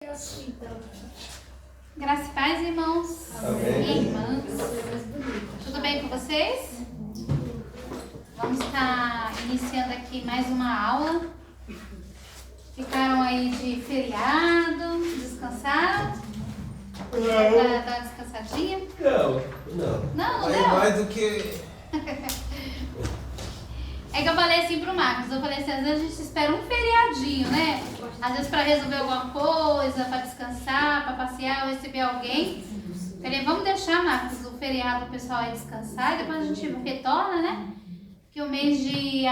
Graça e paz, irmãos. Amém. E irmãs. Tudo bem com vocês? Vamos estar iniciando aqui mais uma aula. Ficaram aí de feriado, descansaram? Pra dar uma descansadinha? Não Aí deu? mais do que... É que eu falei assim pro Marcos, eu falei assim, às vezes a gente espera um feriadinho, né? Às vezes pra resolver alguma coisa, pra descansar, pra passear ou receber alguém. Falei, vamos deixar, Marcos, o feriado o pessoal aí descansar e depois a gente retorna, né? Que o mês de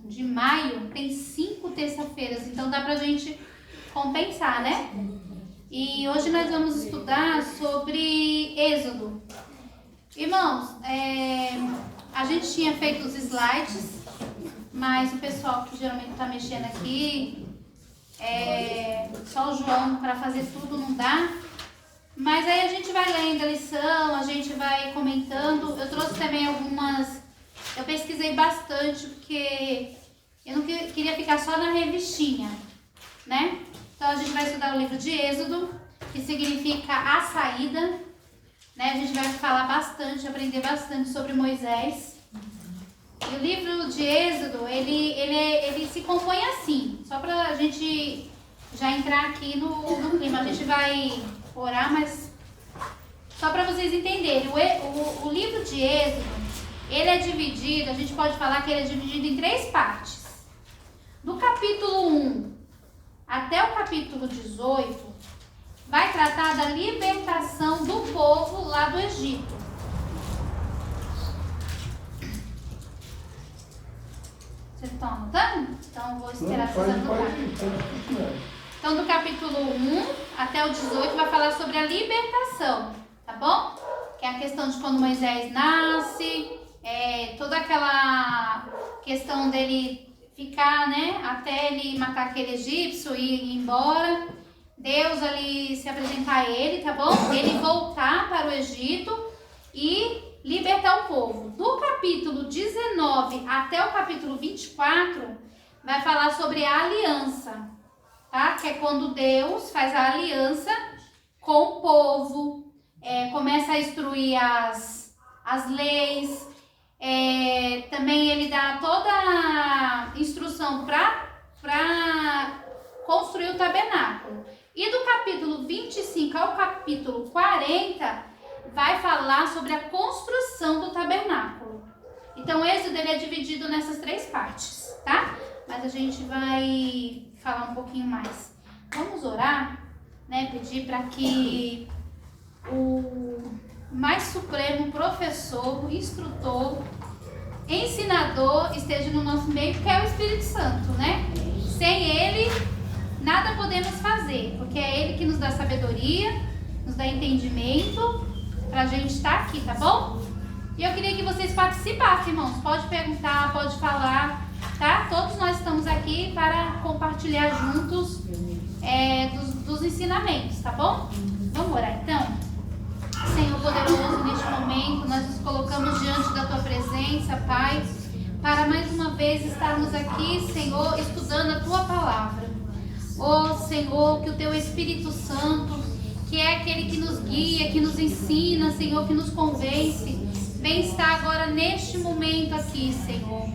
de maio tem 5 terça-feiras, então dá pra gente compensar, né? E hoje nós vamos estudar sobre Êxodo. Irmãos, a gente tinha feito os slides, mas o pessoal que geralmente está mexendo aqui, só o João para fazer tudo não dá. Mas aí a gente vai lendo a lição, a gente vai comentando. Eu trouxe também eu pesquisei bastante, porque eu não queria ficar só na revistinha, né? Então a gente vai estudar o livro de Êxodo, que significa a saída, né? A gente vai falar bastante, aprender bastante sobre Moisés. E o livro de Êxodo, ele se compõe assim, só para a gente já entrar aqui no clima. A gente vai orar, mas só para vocês entenderem, o livro de Êxodo, ele é dividido, a gente pode falar que ele é dividido em 3 partes. Do capítulo 1 até o capítulo 18, vai tratar da libertação do povo lá do Egito. Vocês estão anotando? Então eu vou esperar vocês anotarem. Então do capítulo 1 até o 18 vai falar sobre a libertação, tá bom? Que é a questão de quando Moisés nasce, toda aquela questão dele ficar, né, até ele matar aquele egípcio e ir embora. Deus ali se apresentar a ele, tá bom? Ele voltar para o Egito e libertar o povo. Do capítulo 19 até o capítulo 24, vai falar sobre a aliança, tá? Que é quando Deus faz a aliança com o povo, começa a instruir as leis, também ele dá toda a instrução para construir o tabernáculo. E do capítulo 25 ao capítulo 40, vai falar sobre a construção do tabernáculo. Então, o Êxodo ele é dividido nessas 3 partes, tá? Mas a gente vai falar um pouquinho mais. Vamos orar, né? Pedir para que o mais supremo professor, instrutor, ensinador esteja no nosso meio, que é o Espírito Santo, né? Sem ele, nada podemos fazer, porque é ele que nos dá sabedoria, nos dá entendimento pra gente estar aqui, tá bom? E eu queria que vocês participassem, irmãos. Pode perguntar, pode falar, tá? Todos nós estamos aqui para compartilhar juntos dos ensinamentos, tá bom? Vamos orar então? Senhor poderoso, neste momento nós nos colocamos diante da Tua presença, Pai, para mais uma vez estarmos aqui, Senhor, estudando a Tua palavra. Ó Senhor, que o Teu Espírito Santo, que é aquele que nos guia, que nos ensina, Senhor, que nos convence, vem estar agora neste momento aqui, Senhor.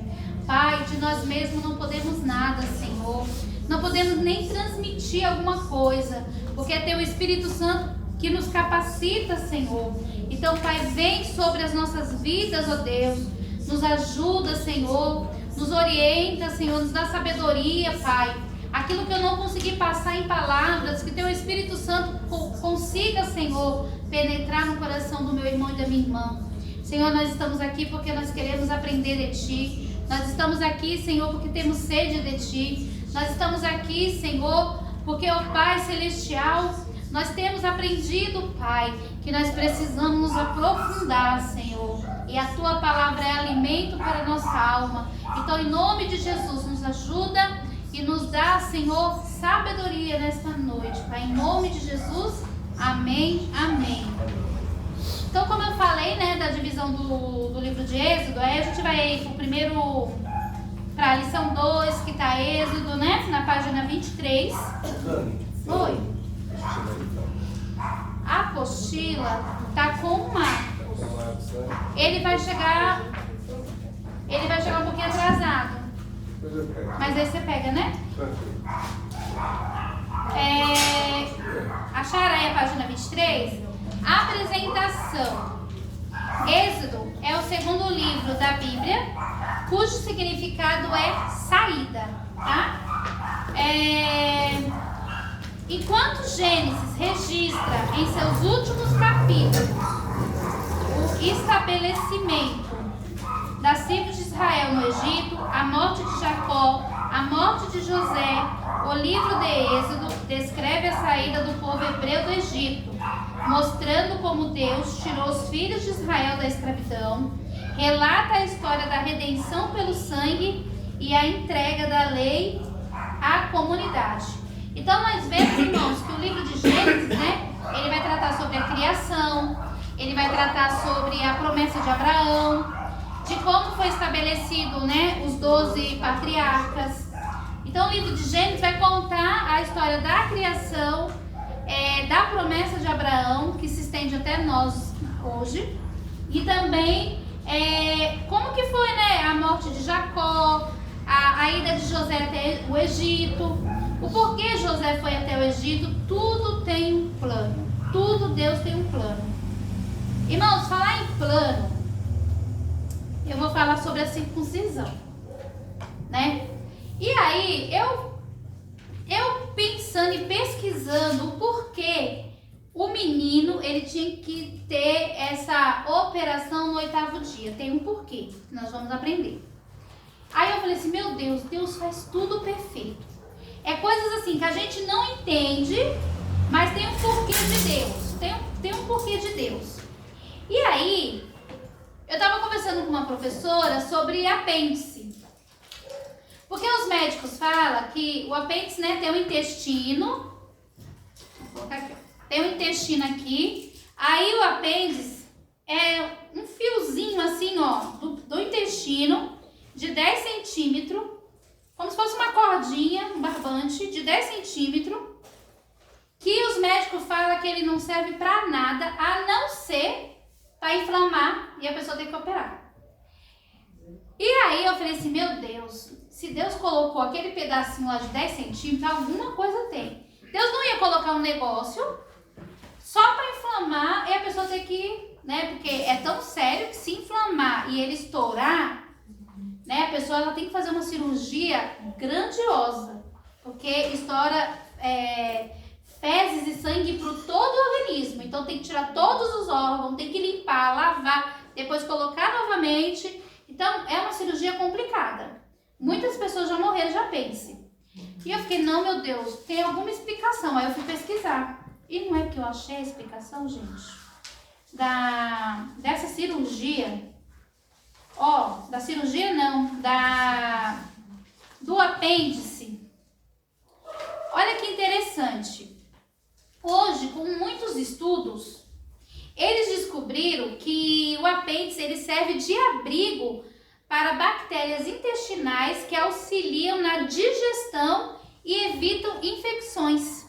Pai, de nós mesmos não podemos nada, Senhor. Não podemos nem transmitir alguma coisa, porque é Teu Espírito Santo que nos capacita, Senhor. Então, Pai, vem sobre as nossas vidas, ó Deus. Nos ajuda, Senhor. Nos orienta, Senhor. Nos dá sabedoria, Pai. Aquilo que eu não consegui passar em palavras, que Teu Espírito Santo consiga, Senhor, penetrar no coração do meu irmão e da minha irmã. Senhor, nós estamos aqui porque nós queremos aprender de Ti. Nós estamos aqui, Senhor, porque temos sede de Ti. Nós estamos aqui, Senhor, porque, ó Pai Celestial, nós temos aprendido, Pai, que nós precisamos nos aprofundar, Senhor. E a Tua palavra é alimento para a nossa alma. Então, em nome de Jesus, nos ajuda e nos dá, Senhor, sabedoria nesta noite, Pai. Em nome de Jesus, amém, amém. Então, como eu falei, né, da divisão do livro de Êxodo, aí a gente vai para a lição 2, que está Êxodo, né, na página 23. Oi. A apostila tá com o Marcos. Ele vai chegar um pouquinho atrasado. Mas aí você pega, né? Acharam aí a página 23? Apresentação. Êxodo é o segundo livro da Bíblia, cujo significado é saída, tá? Enquanto Gênesis registra em seus últimos capítulos o estabelecimento das tribos de Israel no Egito, a morte de Jacó, a morte de José, o livro de Êxodo descreve a saída do povo hebreu do Egito, mostrando como Deus tirou os filhos de Israel da escravidão, relata a história da redenção pelo sangue e a entrega da lei à comunidade. Então nós vemos, irmãos, que o livro de Gênesis, né, ele vai tratar sobre a criação, ele vai tratar sobre a promessa de Abraão, de como foi estabelecido, né, os 12 patriarcas. Então o livro de Gênesis vai contar a história da criação, da promessa de Abraão, que se estende até nós hoje, e também como que foi, né, a morte de Jacó, a ida de José até o Egito, o porquê José foi até o Egito. Tudo tem um plano, tudo Deus tem um plano. Irmãos, falar em plano, eu vou falar sobre a circuncisão, né? E aí, eu pensando e pesquisando o porquê o menino, ele tinha que ter essa operação no 8º dia. Tem um porquê, que nós vamos aprender. Aí eu falei assim, meu Deus, Deus faz tudo perfeito. É coisas assim que a gente não entende, mas tem um porquê de Deus. Tem um porquê de Deus. E aí, eu estava conversando com uma professora sobre apêndice. Porque os médicos falam que o apêndice, né, tem um intestino. Vou colocar aqui, ó. Tem um intestino aqui. Aí o apêndice é um fiozinho assim, ó, do intestino, de 10 centímetros, como se fosse uma cordinha, um barbante de 10 centímetros, que os médicos falam que ele não serve para nada, a não ser para inflamar e a pessoa tem que operar. E aí eu falei assim, meu Deus, se Deus colocou aquele pedacinho lá de 10 centímetros, alguma coisa tem. Deus não ia colocar um negócio só para inflamar e a pessoa ter que, né, porque é tão sério que se inflamar e ele estourar, né, a pessoa ela tem que fazer uma cirurgia grandiosa, porque estoura fezes e sangue para todo o organismo. Então tem que tirar todos os órgãos, tem que limpar, lavar, depois colocar novamente. Então é uma cirurgia complicada. Muitas pessoas já morreram de apêndice. E eu fiquei, não, meu Deus, tem alguma explicação. Aí eu fui pesquisar. E não é que eu achei a explicação, gente, dessa cirurgia. Da cirurgia não, do apêndice. Olha que interessante. Hoje, com muitos estudos, eles descobriram que o apêndice ele serve de abrigo para bactérias intestinais que auxiliam na digestão e evitam infecções.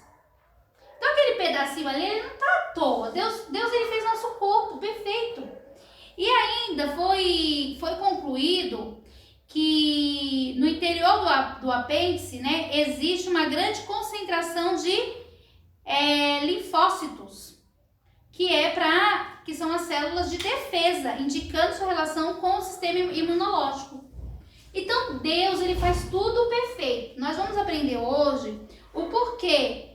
Então aquele pedacinho ali, ele não está à toa. Deus ele fez nosso corpo perfeito. E ainda foi concluído que no interior do apêndice, né, existe uma grande concentração de linfócitos, que são as células de defesa, indicando sua relação com o sistema imunológico. Então Deus ele faz tudo perfeito. Nós vamos aprender hoje o porquê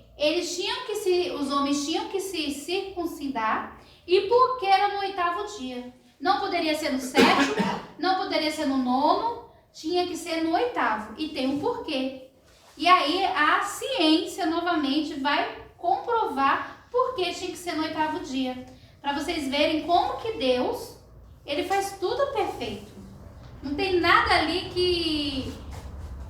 os homens tinham que se circuncidar e por que era no 8º dia. Não poderia ser no 7º, não poderia ser no 9º, tinha que ser no 8º. E tem um porquê. E aí a ciência novamente vai comprovar por que tinha que ser no 8º dia. Para vocês verem como que Deus, ele faz tudo perfeito. Não tem nada ali que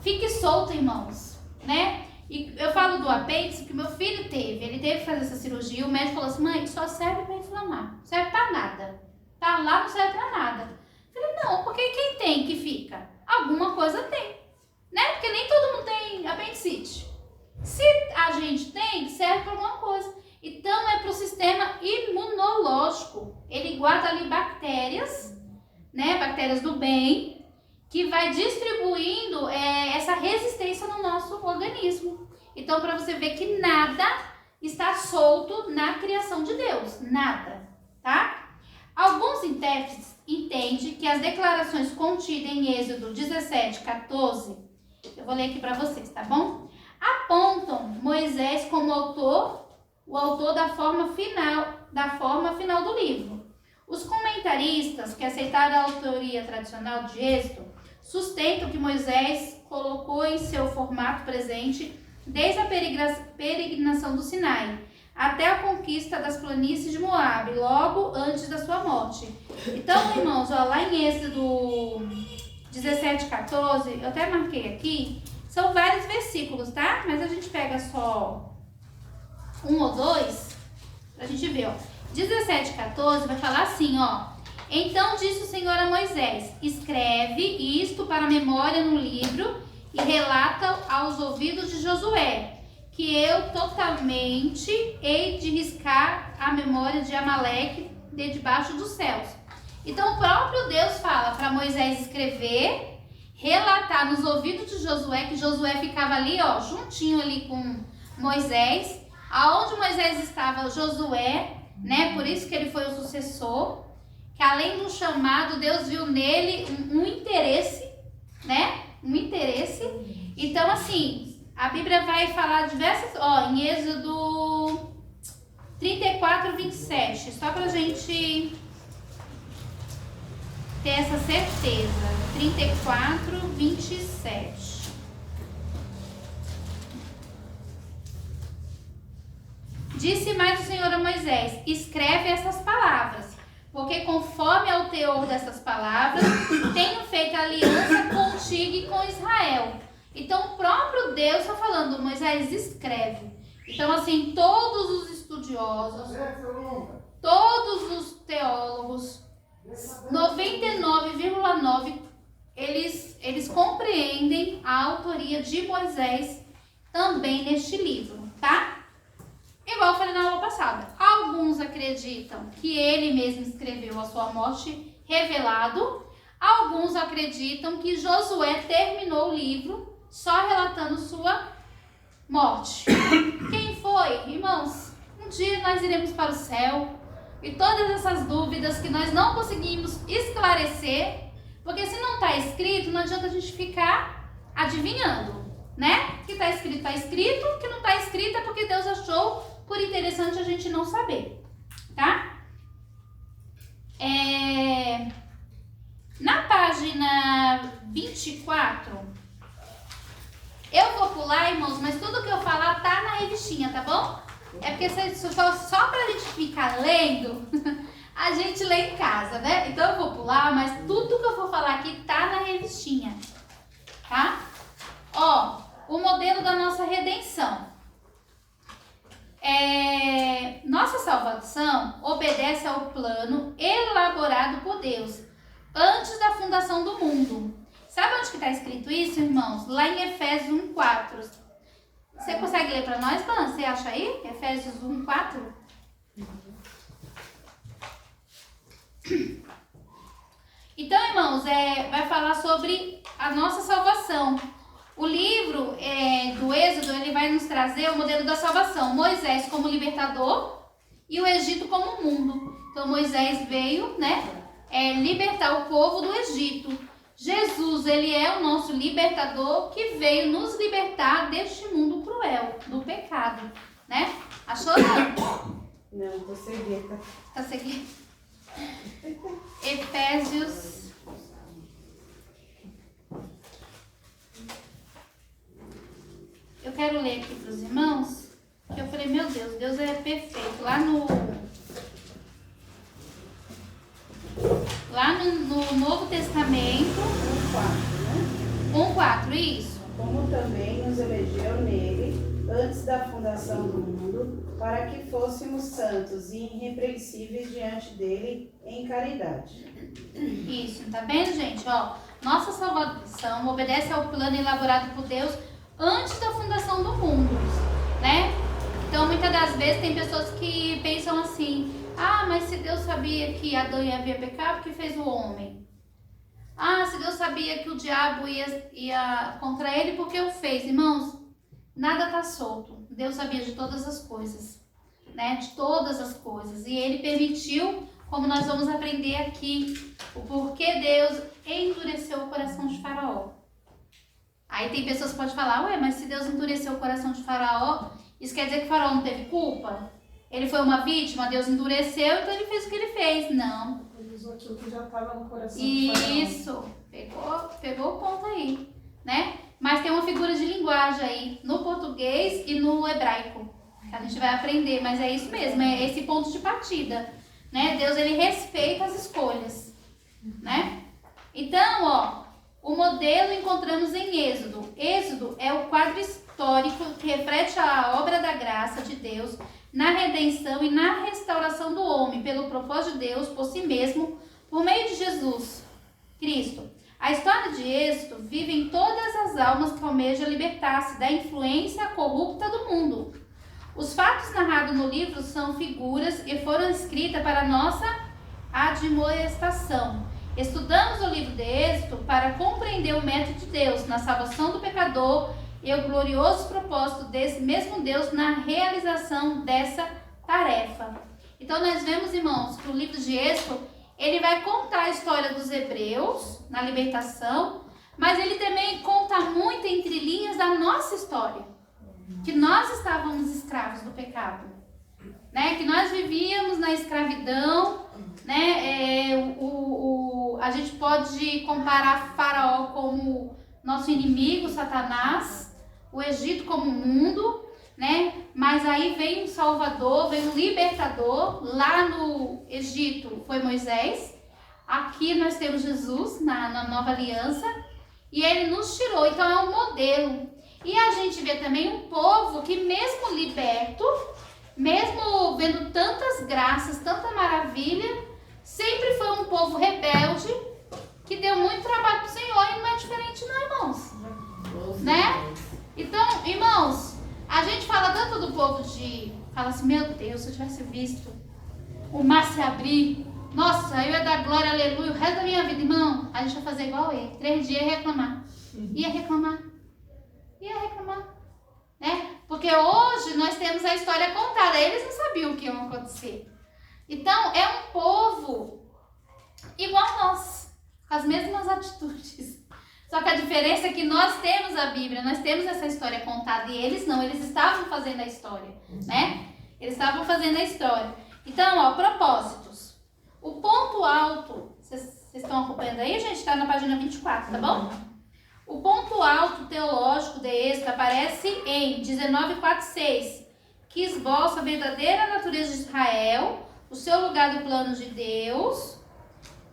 fique solto, irmãos, né? E eu falo do apêndice que meu filho ele teve que fazer essa cirurgia. O médico falou assim, mãe, só serve para inflamar, não serve para nada. Tá lá, não serve para nada. Eu falei, não, porque quem tem que fica? Alguma coisa tem, né? Porque nem todo mundo tem apendicite. Se a gente tem, serve para alguma coisa. Então, é para o sistema imunológico. Ele guarda ali bactérias, né? Bactérias do bem, que vai distribuindo essa resistência no nosso organismo. Então, para você ver que nada está solto na criação de Deus. Nada, tá? Alguns intérpretes entendem que as declarações contidas em Êxodo 17:14, eu vou ler aqui para vocês, tá bom? Apontam Moisés como o autor da forma final do livro. Os comentaristas que aceitaram a autoria tradicional de Êxodo sustentam que Moisés colocou em seu formato presente desde a peregrinação do Sinai até a conquista das planícies de Moabe, logo antes da sua morte. Então, irmãos, ó, lá em Êxodo 17:14, eu até marquei aqui, são vários versículos, tá? Mas a gente pega só um ou dois pra gente ver, ó. 17:14 vai falar assim, ó. Então disse o Senhor a Moisés: escreve isto para a memória no livro e relata aos ouvidos de Josué, que eu totalmente hei de riscar a memória de Amaleque de debaixo dos céus. Então o próprio Deus fala para Moisés escrever, relatar nos ouvidos de Josué, que Josué ficava ali, ó, juntinho ali com Moisés, aonde Moisés estava, Josué, né? Por isso que ele foi o sucessor, que além do chamado, Deus viu nele um interesse, né? Um interesse. Então, assim, a Bíblia vai falar diversas, ó, em Êxodo 34:27, só pra gente ter essa certeza. 34:27. Disse mais o Senhor a Moisés: escreve essas palavras, porque conforme ao teor dessas palavras, tenho feito aliança contigo e com Israel. Então o próprio Deus está falando: Moisés, escreve. Então, assim, todos os estudiosos, todos os teólogos, 99,9%, eles compreendem a autoria de Moisés também neste livro, tá? Igual eu falei na aula passada, alguns acreditam que ele mesmo escreveu a sua morte revelado, alguns acreditam que Josué terminou o livro só relatando sua morte. Quem foi, irmãos? Um dia nós iremos para o céu e todas essas dúvidas que nós não conseguimos esclarecer, porque se não está escrito, não adianta a gente ficar adivinhando, né? O que está escrito, o que não está escrito é porque Deus achou por interessante a gente não saber, tá? Na página 24, eu vou pular, irmãos, mas tudo que eu falar tá na revistinha, tá bom? É porque só pra gente ficar lendo, a gente lê em casa, né? Então eu vou pular, mas tudo que eu vou falar aqui tá na revistinha, tá? Ó, o modelo da nossa redenção. Nossa salvação obedece ao plano elaborado por Deus antes da fundação do mundo. Sabe onde que está escrito isso, irmãos? Lá em Efésios 1:4. Você consegue ler para nós, Dan? Você acha aí? Efésios 1:4? Então, irmãos, vai falar sobre a nossa salvação. O livro do Êxodo, ele vai nos trazer o modelo da salvação. Moisés como libertador e o Egito como mundo. Então, Moisés veio, né, libertar o povo do Egito. Jesus, ele é o nosso libertador que veio nos libertar deste mundo cruel, do pecado, né? Achou, não? Não, tô seguindo. Tá seguindo? Efésios... Eu quero ler aqui para os irmãos, que eu falei, meu Deus, Deus é perfeito. Lá no Novo Testamento, 1:4, né? 1:4, isso. Como também nos elegeu nele, antes da fundação do mundo, para que fôssemos santos e irrepreensíveis diante dele em caridade. Isso, tá vendo, gente? Ó, nossa salvação obedece ao plano elaborado por Deus antes da fundação do mundo, né? Então, muitas das vezes tem pessoas que pensam assim: ah, mas se Deus sabia que Adão ia pecar, porque fez o homem? Ah, se Deus sabia que o diabo ia contra ele, porque o fez? Irmãos, nada está solto. Deus sabia de todas as coisas, né? De todas as coisas. E ele permitiu, como nós vamos aprender aqui, o porquê Deus endureceu o coração de Faraó. Aí tem pessoas que podem falar: ué, mas se Deus endureceu o coração de Faraó, isso quer dizer que Faraó não teve culpa? Ele foi uma vítima, Deus endureceu, então ele fez o que ele fez. Não. Ele usou aquilo que já estava no coração de Faraó. Isso, pegou o ponto aí, né? Mas tem uma figura de linguagem aí, no português e no hebraico, que a gente vai aprender, mas é isso mesmo, é esse ponto de partida, né? Deus, ele respeita as escolhas, né? Então, ó, o modelo encontramos em Êxodo. Êxodo é o quadro histórico que reflete a obra da graça de Deus na redenção e na restauração do homem pelo propósito de Deus por si mesmo, por meio de Jesus Cristo. A história de Êxodo vive em todas as almas que almejam libertar-se da influência corrupta do mundo. Os fatos narrados no livro são figuras e foram escritas para nossa admoestação. Estudamos o livro de Êxodo para compreender o método de Deus na salvação do pecador e o glorioso propósito desse mesmo Deus na realização dessa tarefa. Então nós vemos, irmãos, que o livro de Êxodo, ele vai contar a história dos hebreus na libertação, mas ele também conta muito entre linhas da nossa história, que nós estávamos escravos do pecado, né? Que nós vivíamos na escravidão, né? A gente pode comparar Faraó como nosso inimigo, Satanás, o Egito como mundo, né? Mas aí vem um Salvador, vem um libertador. Lá no Egito foi Moisés, aqui nós temos Jesus na nova aliança, e ele nos tirou, então é um modelo. E a gente vê também um povo que mesmo liberto, mesmo vendo tantas graças, tanta maravilha, sempre foi um povo rebelde, que deu muito trabalho pro Senhor, e não é diferente não, irmãos, né? Então, irmãos, a gente fala tanto do povo fala assim: meu Deus, se eu tivesse visto o mar se abrir, nossa, eu ia dar glória, aleluia, o resto da minha vida. Irmão, a gente vai fazer igual ele, 3 dias ia reclamar, né? Porque hoje nós temos a história contada, eles não sabiam o que ia acontecer. Então, é um povo igual a nós, com as mesmas atitudes. Só que a diferença é que nós temos a Bíblia, nós temos essa história contada, e eles não, eles estavam fazendo a história, né? Eles estavam fazendo a história. Então, ó, propósitos. O ponto alto, vocês estão acompanhando aí, gente? Está na página 24, tá bom? O ponto alto teológico de Êxodo aparece em 19:4-6, que esboça a verdadeira natureza de Israel, o seu lugar do plano de Deus.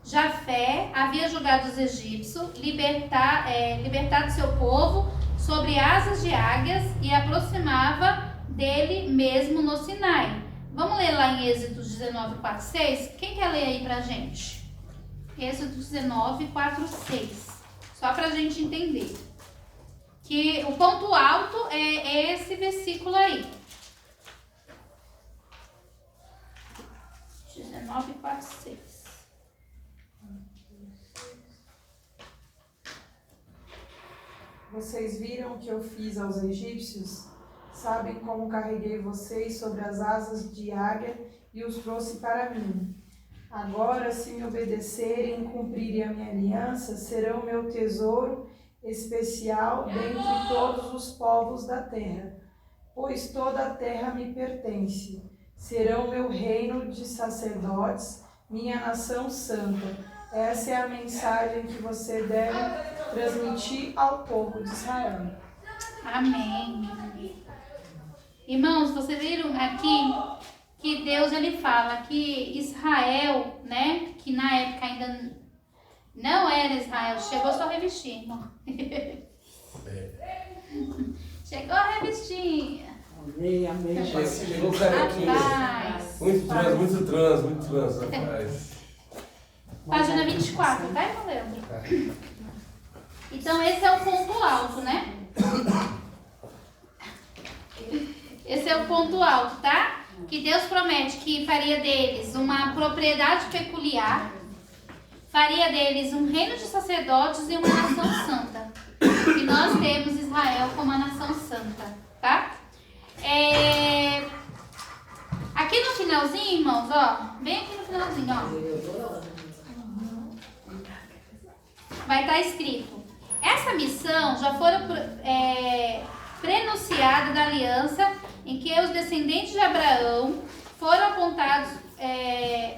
Jafé havia julgado os egípcios, libertado seu povo sobre asas de águias e aproximava dele mesmo no Sinai. Vamos ler lá em Êxodo 19:4-6? Quem quer ler aí pra gente? Êxodo 19:4-6. Só pra gente entender. Que o ponto alto é esse versículo aí. 19:4-6. Vocês viram o que eu fiz aos egípcios? Sabem como carreguei vocês sobre as asas de águia e os trouxe para mim. Agora, se me obedecerem e cumprirem a minha aliança, serão meu tesouro especial dentre todos os povos da terra, pois toda a terra me pertence. Serão meu reino de sacerdotes, minha nação santa. Essa é a mensagem que você deve transmitir ao povo de Israel. Amém. Irmãos, vocês viram aqui que Deus, ele fala que Israel, né, que na época ainda não era Israel, chegou só a revistinha, irmão. Chegou a revistinha. Amém. Chegou o carequinha. Muito trans, rapaz. Página 24, tá, irmão Leandro? Então esse é o ponto alto, né? Esse é o ponto alto, tá? Que Deus promete que faria deles uma propriedade peculiar, faria deles um reino de sacerdotes e uma nação santa. E nós temos Israel como a nação santa, tá? Aqui no finalzinho, irmãos, ó, bem aqui no finalzinho, ó, vai estar escrito: essa missão já fora prenunciada da aliança em que os descendentes de Abraão foram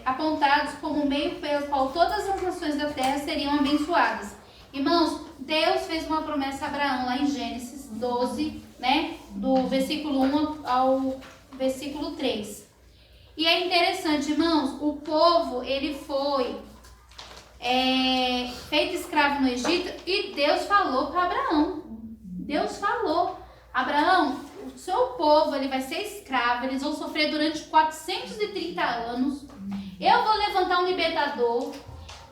apontados como meio pelo qual todas as nações da terra seriam abençoadas. Irmãos, Deus fez uma promessa a Abraão lá em Gênesis 12, né, do versículo 1 ao versículo 3. E é interessante, irmãos, o povo, ele foi feito escravo no Egito e Deus falou para Abraão. Deus falou: Abraão, o seu povo, ele vai ser escravo, eles vão sofrer durante 430 anos. Eu vou levantar um libertador,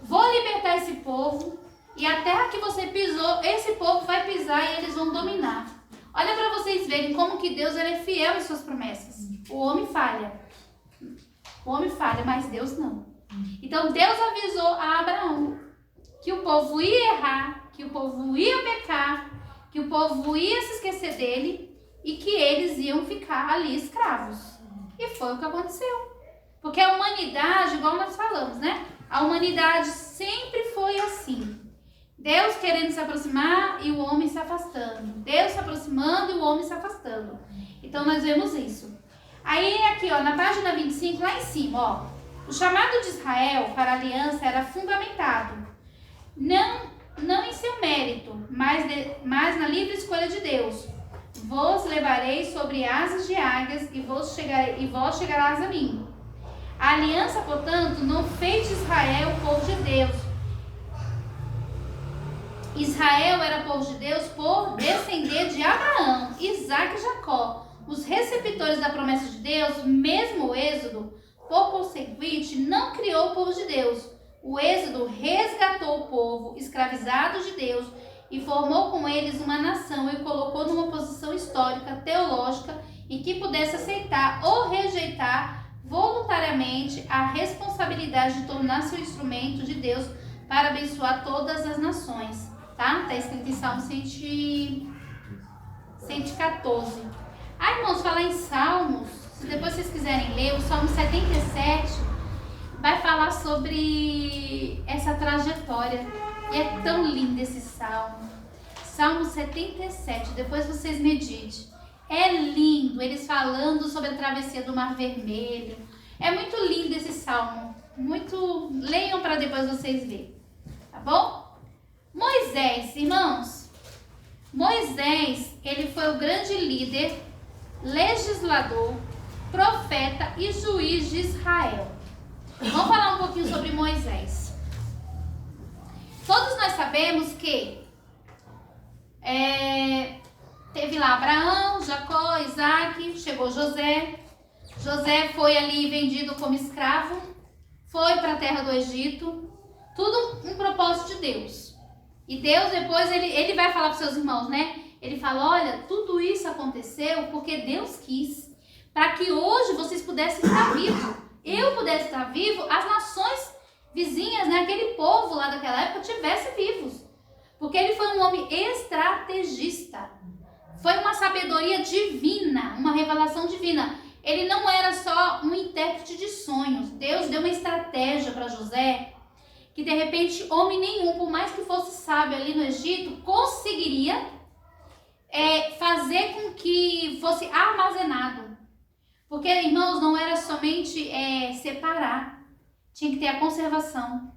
vou libertar esse povo, e a terra que você pisou, esse povo vai pisar e eles vão dominar. Olha para vocês verem como que Deus, ele é fiel em suas promessas. O homem falha, mas Deus não. Então Deus avisou a Abraão que o povo ia errar, que o povo ia pecar, que o povo ia se esquecer dele e que eles iam ficar ali escravos. E foi o que aconteceu. Porque a humanidade, igual nós falamos, né? A humanidade sempre foi assim. Deus querendo se aproximar e o homem se afastando. Deus se aproximando e o homem se afastando. Então nós vemos isso. Aí aqui, ó, na página 25, lá em cima, ó, o chamado de Israel para a aliança era fundamentado não em seu mérito, mas na livre escolha de Deus. Vos levarei sobre asas de águias e vós chegarás a mim. A aliança, portanto, não fez de Israel o povo de Deus. Israel era povo de Deus por descender de Abraão, Isaque e Jacó, os receptores da promessa de Deus. Mesmo o Êxodo, por conseguinte, não criou o povo de Deus. O Êxodo resgatou o povo escravizado de Deus e formou com eles uma nação e colocou numa posição histórica, teológica, em que pudesse aceitar ou rejeitar voluntariamente a responsabilidade de tornar-se o instrumento de Deus para abençoar todas as nações. Tá? Está escrito em Salmo 114. Irmãos, falar em Salmos, se depois vocês quiserem ler, o Salmo 77 vai falar sobre essa trajetória. E é tão lindo esse Salmo. Salmo 77, depois vocês meditem. É lindo, eles falando sobre a travessia do Mar Vermelho. É muito lindo esse Salmo. Leiam para depois vocês verem. Tá bom? Moisés, irmãos. Moisés, ele foi o grande líder, legislador, profeta e juiz de Israel. Vamos falar um pouquinho sobre Moisés. Todos nós sabemos que teve lá Abraão, Jacó, Isaque, chegou José. José foi ali vendido como escravo, foi para a terra do Egito. Tudo um propósito de Deus. E Deus depois, ele vai falar para os seus irmãos, né? Ele fala: olha, tudo isso aconteceu porque Deus quis, para que hoje vocês pudessem estar vivos. Eu pudesse estar vivo, as nações vizinhas, né, aquele povo lá daquela época, tivessem vivos. Porque ele foi um homem estrategista. Foi uma sabedoria divina, uma revelação divina. Ele não era só um intérprete de sonhos. Deus deu uma estratégia para José, que de repente homem nenhum, por mais que fosse sábio ali no Egito, conseguiria fazer com que fosse armazenado. Porque, irmãos, não era somente separar, tinha que ter a conservação.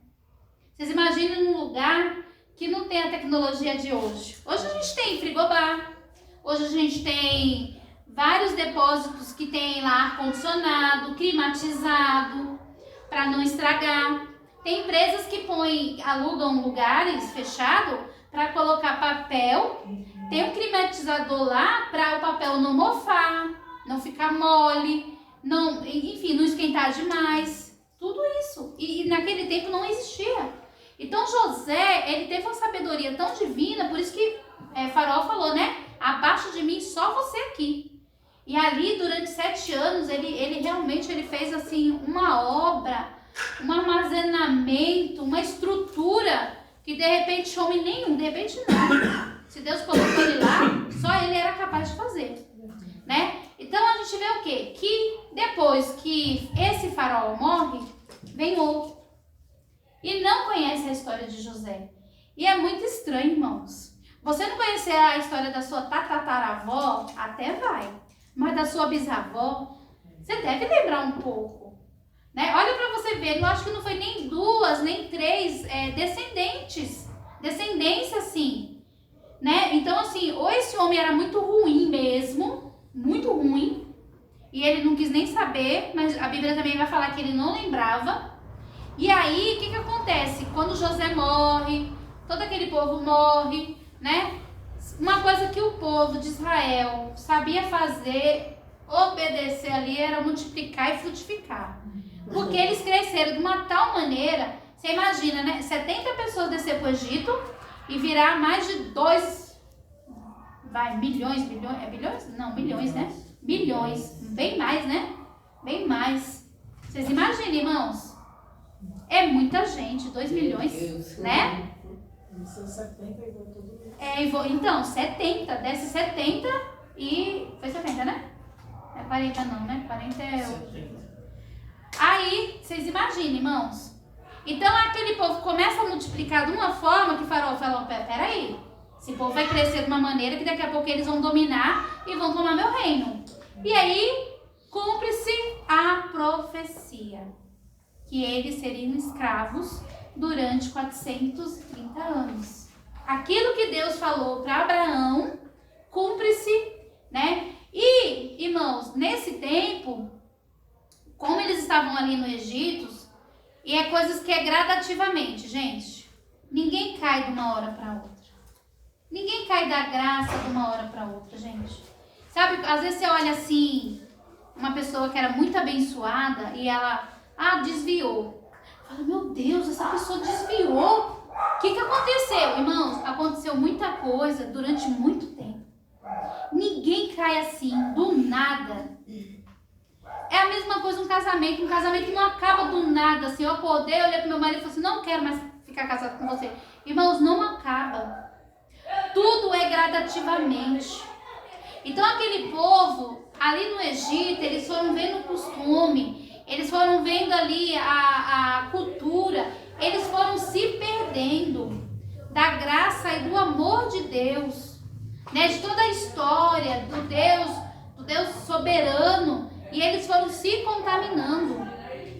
Vocês imaginam num lugar que não tem a tecnologia de hoje. Hoje a gente tem frigobar, hoje a gente tem vários depósitos que tem lá ar-condicionado, climatizado, para não estragar. Tem empresas que alugam lugares fechados para colocar papel. Tem um climatizador lá para o papel não mofar, não ficar mole, não esquentar demais. Tudo isso. E naquele tempo não existia. Então José, ele teve uma sabedoria tão divina, por isso que Faraó falou, né? Abaixo de mim só você aqui. E ali, durante 7 anos, ele realmente fez assim uma obra, um armazenamento, uma estrutura que de repente homem nenhum, de repente não. Se Deus colocou ele lá, só ele era capaz de fazer, né? Então a gente vê o quê? Que depois que esse faraó morre, vem outro. E não conhece a história de José. E é muito estranho, irmãos. Você não conhecer a história da sua tataravó, até vai. Mas da sua bisavó, você deve lembrar um pouco, né? Olha para você ver, eu acho que não foi nem 2, nem 3 descendência assim, né? Então assim, ou esse homem era muito ruim mesmo, muito ruim, e ele não quis nem saber, mas a Bíblia também vai falar que ele não lembrava. E aí, o que acontece? Quando José morre, todo aquele povo morre, né? Uma coisa que o povo de Israel sabia fazer, obedecer ali, era multiplicar e frutificar. Porque eles cresceram de uma tal maneira, você imagina, né? 70 pessoas descer para o Egito e virar mais de 2, milhões, Não, milhões, né? Milhões, bem mais, né? Bem mais. Vocês imaginem, irmãos? É muita gente, 2 milhões, Deus, né? São 70 e voltou tudo. Então, 70, desce 70 e... Foi 70, né? É 40 não, né? 40 é... 70. Aí, vocês imaginem, irmãos. Então, aquele povo começa a multiplicar de uma forma que o faraó falou, peraí, esse povo vai crescer de uma maneira que daqui a pouco eles vão dominar e vão tomar meu reino. E aí, cumpre-se a profecia, que eles seriam escravos durante 430 anos. Aquilo que Deus falou para Abraão, cumpre-se, né? E, irmãos, nesse tempo, como eles estavam ali no Egito, e é coisas que é gradativamente, gente. Ninguém cai de uma hora para outra. Ninguém cai da graça de uma hora para outra, gente. Sabe, às vezes você olha assim, uma pessoa que era muito abençoada e ela, desviou. Fala, meu Deus, essa pessoa desviou. O que aconteceu? Irmãos, aconteceu muita coisa durante muito tempo. Ninguém cai assim, do nada. É a mesma coisa um casamento não acaba do nada, assim, eu acordei, olhei pro meu marido e falei assim, não quero mais ficar casado com você. Irmãos, não acaba. Tudo é gradativamente. Então aquele povo, ali no Egito, eles foram vendo o costume, eles foram vendo ali a cultura, eles foram se perdendo da graça e do amor de Deus, né? De toda a história do Deus soberano, e eles foram se contaminando.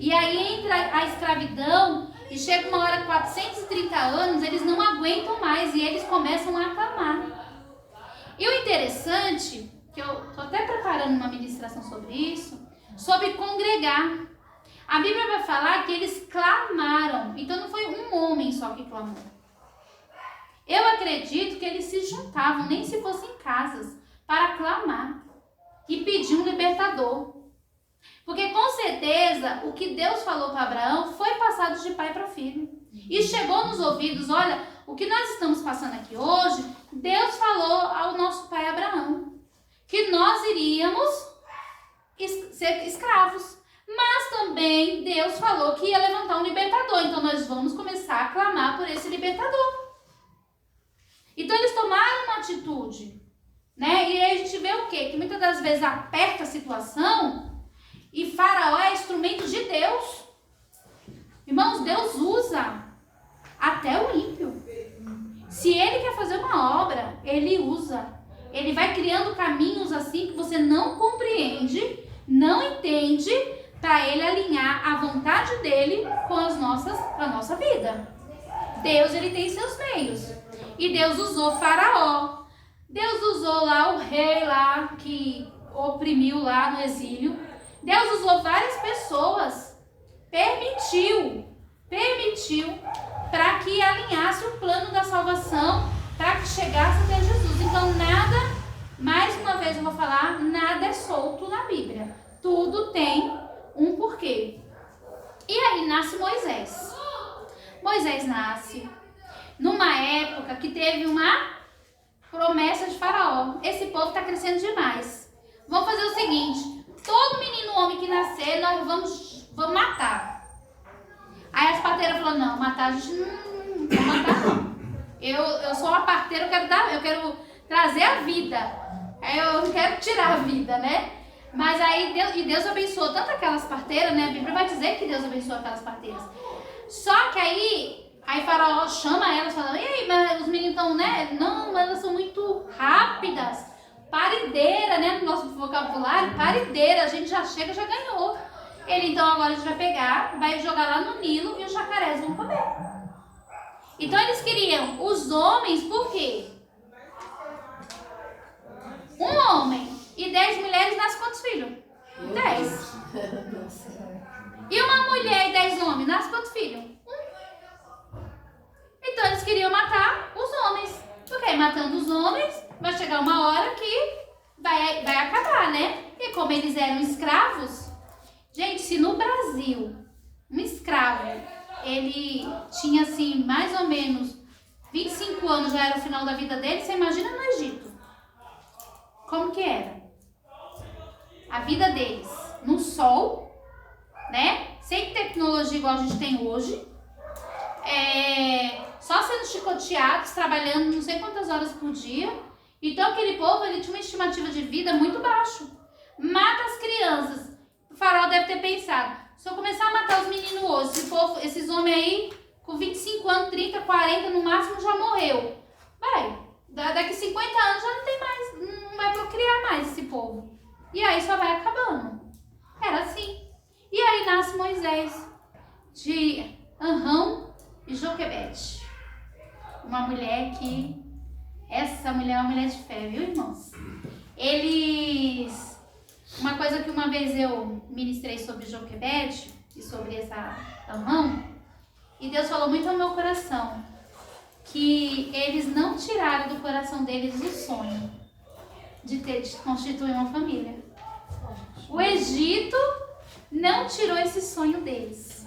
E aí entra a escravidão e chega uma hora, 430 anos, eles não aguentam mais e eles começam a clamar. E o interessante, que eu estou até preparando uma ministração sobre isso, sobre congregar. A Bíblia vai falar que eles clamaram. Então não foi um homem só que clamou. Eu acredito que eles se juntavam, nem se fossem em casas, para clamar e pedir um libertador. Porque com certeza o que Deus falou para Abraão foi passado de pai para filho. E chegou nos ouvidos, olha, o que nós estamos passando aqui hoje, Deus falou ao nosso pai Abraão, que nós iríamos ser escravos. Mas também Deus falou que ia levantar um libertador. Então nós vamos começar a clamar por esse libertador. Então eles tomaram uma atitude, né? E aí a gente vê o quê? Que muitas das vezes aperta a situação e Faraó é instrumento de Deus. Irmãos, Deus usa até o ímpio. Se ele quer fazer uma obra, ele usa. Ele vai criando caminhos assim que você não compreende, não entende, para ele alinhar a vontade dele com a nossa vida. Deus, ele tem seus meios. E Deus usou Faraó. Deus usou lá o rei lá que oprimiu lá no exílio. Deus usou várias pessoas. Permitiu para que alinhasse o plano da salvação, para que chegasse até Jesus. Então nada, mais uma vez eu vou falar, nada é solto na Bíblia. Tudo tem um porquê. E aí nasce Moisés. Moisés nasce numa época que teve uma promessa de Faraó. Esse povo está crescendo demais. vamos fazer o seguinte, todo menino homem que nascer, nós vamos matar. Aí as parteiras falaram, não, matar a gente não vai matar não. Eu sou uma parteira, eu quero trazer a vida. Aí eu não quero tirar a vida, né? Mas aí Deus abençoou tanto aquelas parteiras, né? A Bíblia vai dizer que Deus abençoou aquelas parteiras. Só que aí Faraó chama elas, fala, e aí, mas os meninos estão, né? Não, elas são muito rápidas. Parideira, né? No nosso vocabulário, parideira. A gente já chega, já ganhou. Ele, então, agora a gente vai pegar, vai jogar lá no Nilo e os jacarés vão comer. Então, eles queriam os homens, por quê? Um homem e 10 mulheres nasce quantos filhos? 10. E uma mulher e 10 homens nasce quantos filhos? 1. Então eles queriam matar os homens. Porque aí matando os homens, vai chegar uma hora que vai acabar, né? E como eles eram escravos, gente, se no Brasil um escravo, ele tinha assim, mais ou menos 25 anos, já era o final da vida dele, você imagina no Egito. Como que era? A vida deles no sol, né? Sem tecnologia igual a gente tem hoje. Só sendo chicoteados, trabalhando não sei quantas horas por dia. Então aquele povo, ele tinha uma estimativa de vida muito baixo. Mata as crianças. O faraó deve ter pensado, se eu começar a matar os meninos hoje, esses homens aí com 25 anos, 30, 40 no máximo já morreu. Daqui 50 anos já não tem mais, não vai procriar mais esse povo. E aí só vai acabando. Era assim. E aí nasce Moisés de Arão e Joquebede. Uma mulher que... Essa mulher é uma mulher de fé, viu, irmãos? Uma coisa que uma vez eu ministrei sobre Joquebede e sobre essa Arão, e Deus falou muito ao meu coração, que eles não tiraram do coração deles o sonho de constituir uma família. O Egito não tirou esse sonho deles.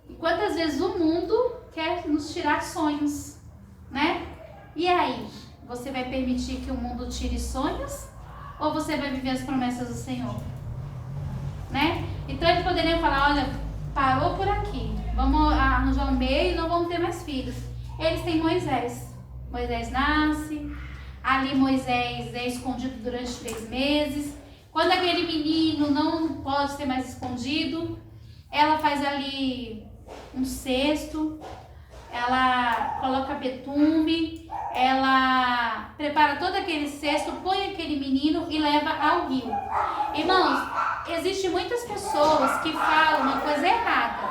E quantas vezes o mundo quer nos tirar sonhos, né? E aí, você vai permitir que o mundo tire sonhos? Ou você vai viver as promessas do Senhor? Né? Então eles poderiam falar, olha, parou por aqui. Vamos arranjar um meio e não vamos ter mais filhos. Eles têm Moisés. Moisés nasce. Ali Moisés é escondido durante 3 meses. Quando aquele menino não pode ser mais escondido, ela faz ali um cesto, ela coloca betume, ela prepara todo aquele cesto, põe aquele menino e leva ao rio. Irmãos, existem muitas pessoas que falam uma coisa errada.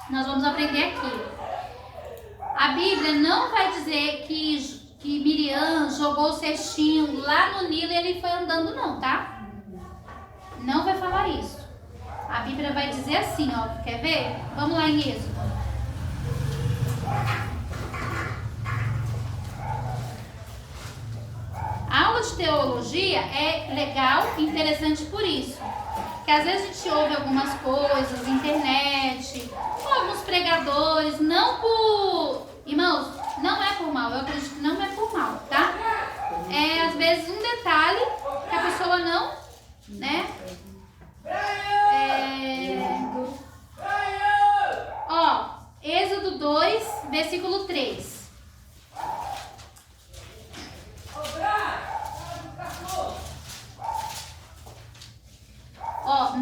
Nós vamos aprender aqui. A Bíblia não vai dizer que Miriam jogou o cestinho lá no Nilo e ele foi andando, não, tá? Não vai falar isso. A Bíblia vai dizer assim, ó, quer ver? Vamos lá em Êxodo. A aula de teologia é legal e interessante por isso. Que às vezes a gente ouve algumas coisas na internet, alguns pregadores, não por... Irmãos, não é por mal, eu acredito que não é por mal, tá? É às vezes um detalhe que a pessoa não, né? Êxodo 2, versículo 3.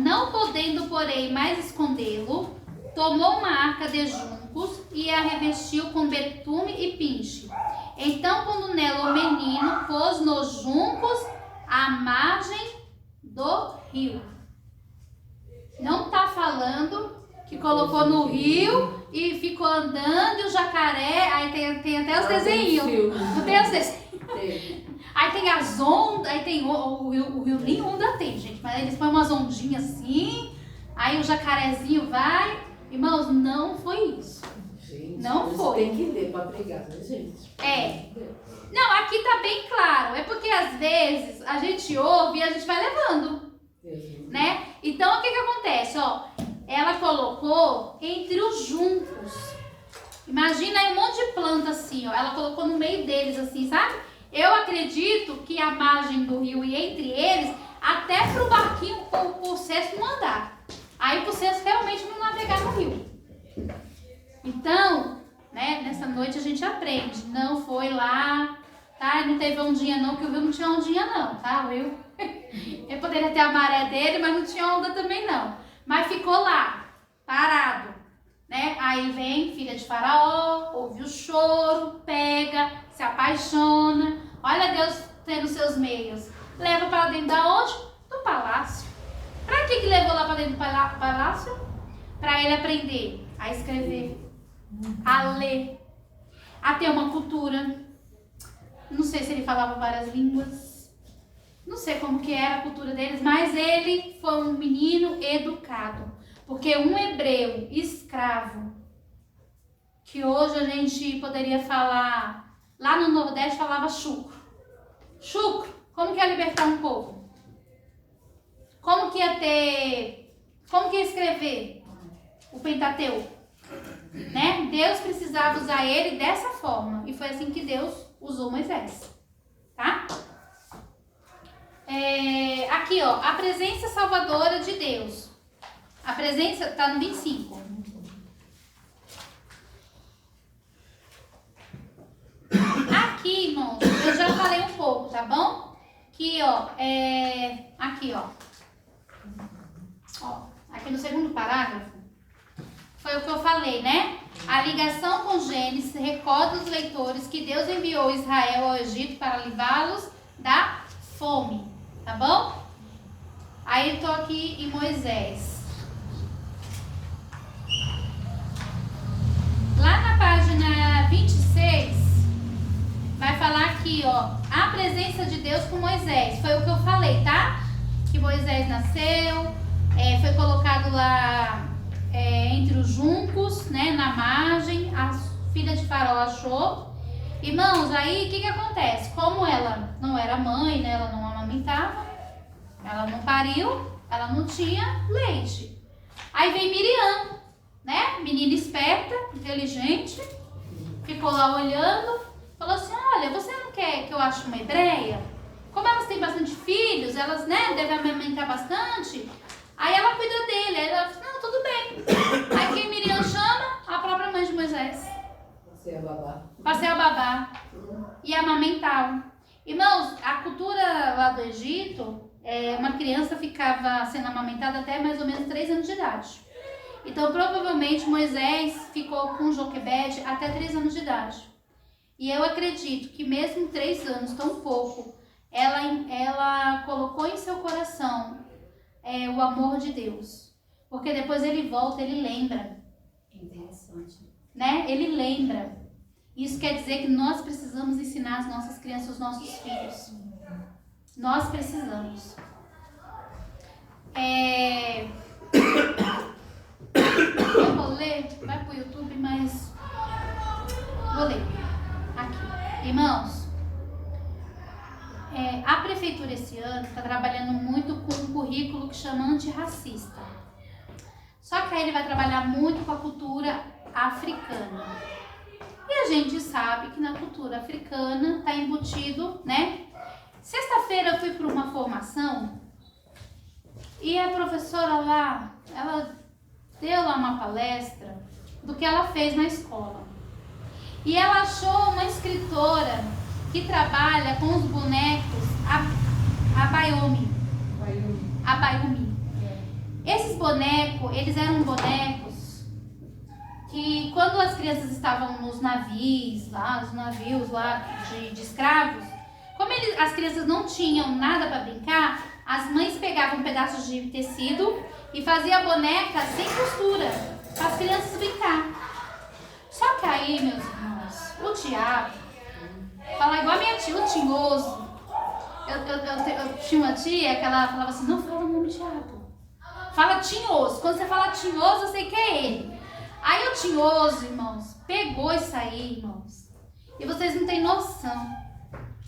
Não podendo, porém, mais escondê-lo, tomou uma arca de juncos e a revestiu com betume e pinche. Então, quando nela o menino pôs nos juncos à margem do rio. Não está falando que colocou no rio e ficou andando e o jacaré, aí tem até os desenhos. Não tem os desenhos? Aí tem as ondas, aí tem o rio nem onda tem, gente, mas eles põem umas ondinhas assim, aí o jacarezinho vai. Irmãos, não foi isso. Gente, não foi. Tem que ler para pregar, né, gente? Não, aqui tá bem claro. É porque às vezes a gente ouve e a gente vai levando, né? Então o que acontece, ela colocou entre os juncos. Imagina aí um monte de planta assim, ela colocou no meio deles assim, sabe? Eu acredito que a margem do rio e entre eles, até pro barquinho, por sexto não andar. Aí pro sexto realmente não navegar no rio. Então, né, nessa noite a gente aprende. Não foi lá, tá? Não teve ondinha não, que o rio não tinha ondinha não, tá? O rio, ele poderia ter a maré dele, mas não tinha onda também não. Mas ficou lá, parado, né? Aí vem filha de Faraó, ouve o choro, pega, se apaixona. Olha Deus tendo seus meios. Leva para dentro da onde? Do palácio. Para que levou lá para dentro do palácio? Para ele aprender a escrever, a ler, a ter uma cultura. Não sei se ele falava várias línguas, não sei como que era a cultura deles, mas ele foi um menino educado. Porque um hebreu escravo, que hoje a gente poderia falar, lá no Nordeste falava chucro. Chucro, como que ia libertar um povo? Como que ia ter, como que ia escrever o Pentateuco? Né? Deus precisava usar ele dessa forma. E foi assim que Deus usou Moisés. Tá? Aqui, ó, a presença salvadora de Deus. A presença tá no 25. Aqui, irmãos, eu já falei um pouco, tá bom? Aqui, ó, aqui, ó. Aqui no segundo parágrafo, foi o que eu falei, né? A ligação com Gênesis recorda os leitores que Deus enviou Israel ao Egito para livrá-los da fome, tá bom? Aí eu tô aqui em Moisés. Lá na página 26, vai falar aqui, ó, a presença de Deus com Moisés. Foi o que eu falei, tá? Que Moisés nasceu, foi colocado lá entre os juncos, né, na margem, a filha de Faraó achou. Irmãos, aí o que acontece? Como ela não era mãe, né, ela não amamentava, ela não pariu, ela não tinha leite. Aí vem Miriam, né, menina esperta, inteligente, ficou lá olhando, falou assim, olha, você não quer que eu ache uma hebreia? Como elas têm bastante filhos, elas, né, devem amamentar bastante. Aí ela cuida dele, aí ela fala, não, tudo bem. Aí quem Miriam chama? A própria mãe de Moisés. Passeia babá. Passeia babá. E amamentá-lo. Irmãos, a cultura lá do Egito, uma criança ficava sendo amamentada até mais ou menos 3 anos de idade. Então, provavelmente, Moisés ficou com Joquebede até 3 anos de idade. E eu acredito que mesmo 3 anos, tão pouco, ela colocou em seu coração o amor de Deus. Porque depois ele volta, ele lembra. Interessante. Né? Ele lembra. Isso quer dizer que nós precisamos ensinar as nossas crianças, os nossos filhos. Nós precisamos. Eu vou ler, vai pro YouTube, mas vou ler. Aqui. Irmãos, a prefeitura esse ano está trabalhando muito com um currículo que chama antirracista. Só que aí ele vai trabalhar muito com a cultura africana. E a gente sabe que na cultura africana está embutido, né? Sexta-feira eu fui para uma formação e a professora lá, ela deu lá uma palestra do que ela fez na escola. E ela achou uma escritora que trabalha com os bonecos Abayomi. Esses bonecos, eles eram bonecos que quando as crianças estavam nos navios lá de escravos, como as crianças não tinham nada para brincar, as mães pegavam pedaços de tecido e faziam a boneca sem costura, para as crianças brincar. Só que aí, meus irmãos, o diabo, fala igual a minha tia, o tinhoso. Eu tinha uma tia que ela falava assim, não fala o nome diabo. Fala tinhoso. Quando você fala tinhoso, eu sei que é ele. Aí o tinhoso, irmãos, pegou isso aí, irmãos. E vocês não têm noção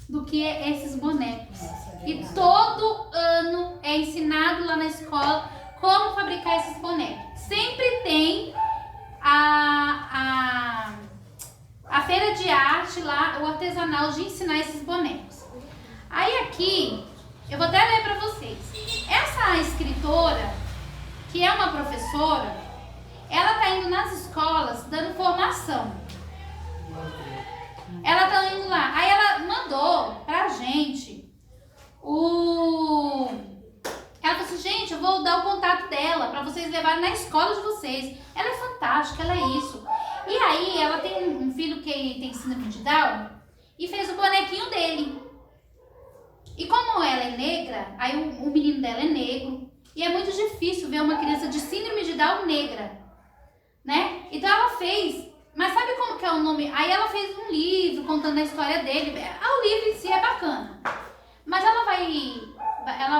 do que é esses bonecos. E todo ano é ensinado lá na escola como fabricar esses bonecos. Sempre tem a feira de arte lá, o artesanal de ensinar esses bonecos. Aí aqui, eu vou até ler para vocês. Essa escritora, que é uma professora, ela tá indo nas escolas dando formação. Ela tá indo lá. Aí ela mandou pra gente Ela falou assim, gente, eu vou dar o contato dela pra vocês levarem na escola de vocês. Ela é fantástica, ela é isso. E aí, ela tem um filho que tem síndrome de Down e fez o bonequinho dele. E como ela é negra, aí o menino dela é negro. E é muito difícil ver uma criança de síndrome de Down negra, né? Então ela fez, mas sabe como que é o nome? Aí ela fez um livro contando a história dele. O livro em si é bacana. Mas ela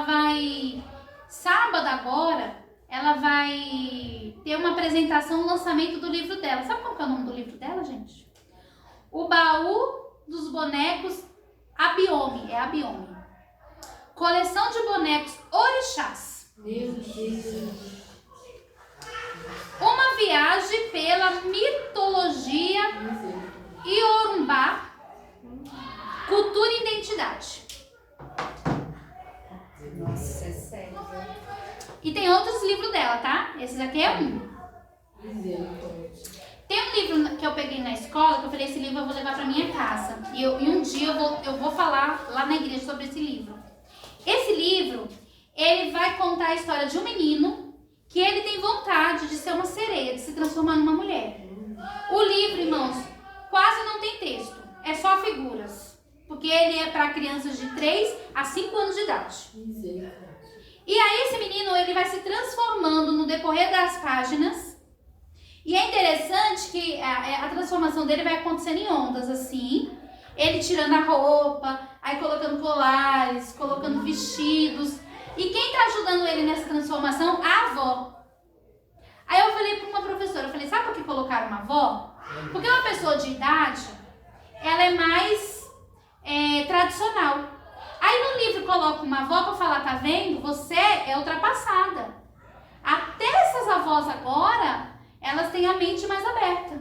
vai, sábado agora, ela vai ter uma apresentação, um lançamento do livro dela. Sabe qual que é o nome do livro dela, gente? O Baú dos Bonecos Abiome, é Abiome. Coleção de bonecos orixás. Meu Deus. Uma viagem pela mitologia Iorumbá, cultura e identidade. Nossa, é sério. E tem outros livros dela, tá? Esse aqui é um. Tem um livro que eu peguei na escola, que eu falei, esse livro eu vou levar pra minha casa. E um dia eu vou falar lá na igreja sobre esse livro. Esse livro, ele vai contar a história de um menino que ele tem vontade de ser uma sereia, de se transformar numa mulher. O livro, irmãos, quase não tem texto, é só figuras. Porque ele é para crianças de 3 a 5 anos de idade. E aí esse menino, ele vai se transformando no decorrer das páginas. E é interessante que a transformação dele vai acontecendo em ondas, assim. Ele tirando a roupa, aí colocando colares, colocando vestidos. E quem tá ajudando ele nessa transformação? A avó. Aí eu falei para uma professora, eu falei, sabe por que colocaram uma avó? Porque uma pessoa de idade, ela é mais tradicional. Aí no livro coloca uma avó para falar, tá vendo? Você é ultrapassada. Até essas avós agora, elas têm a mente mais aberta.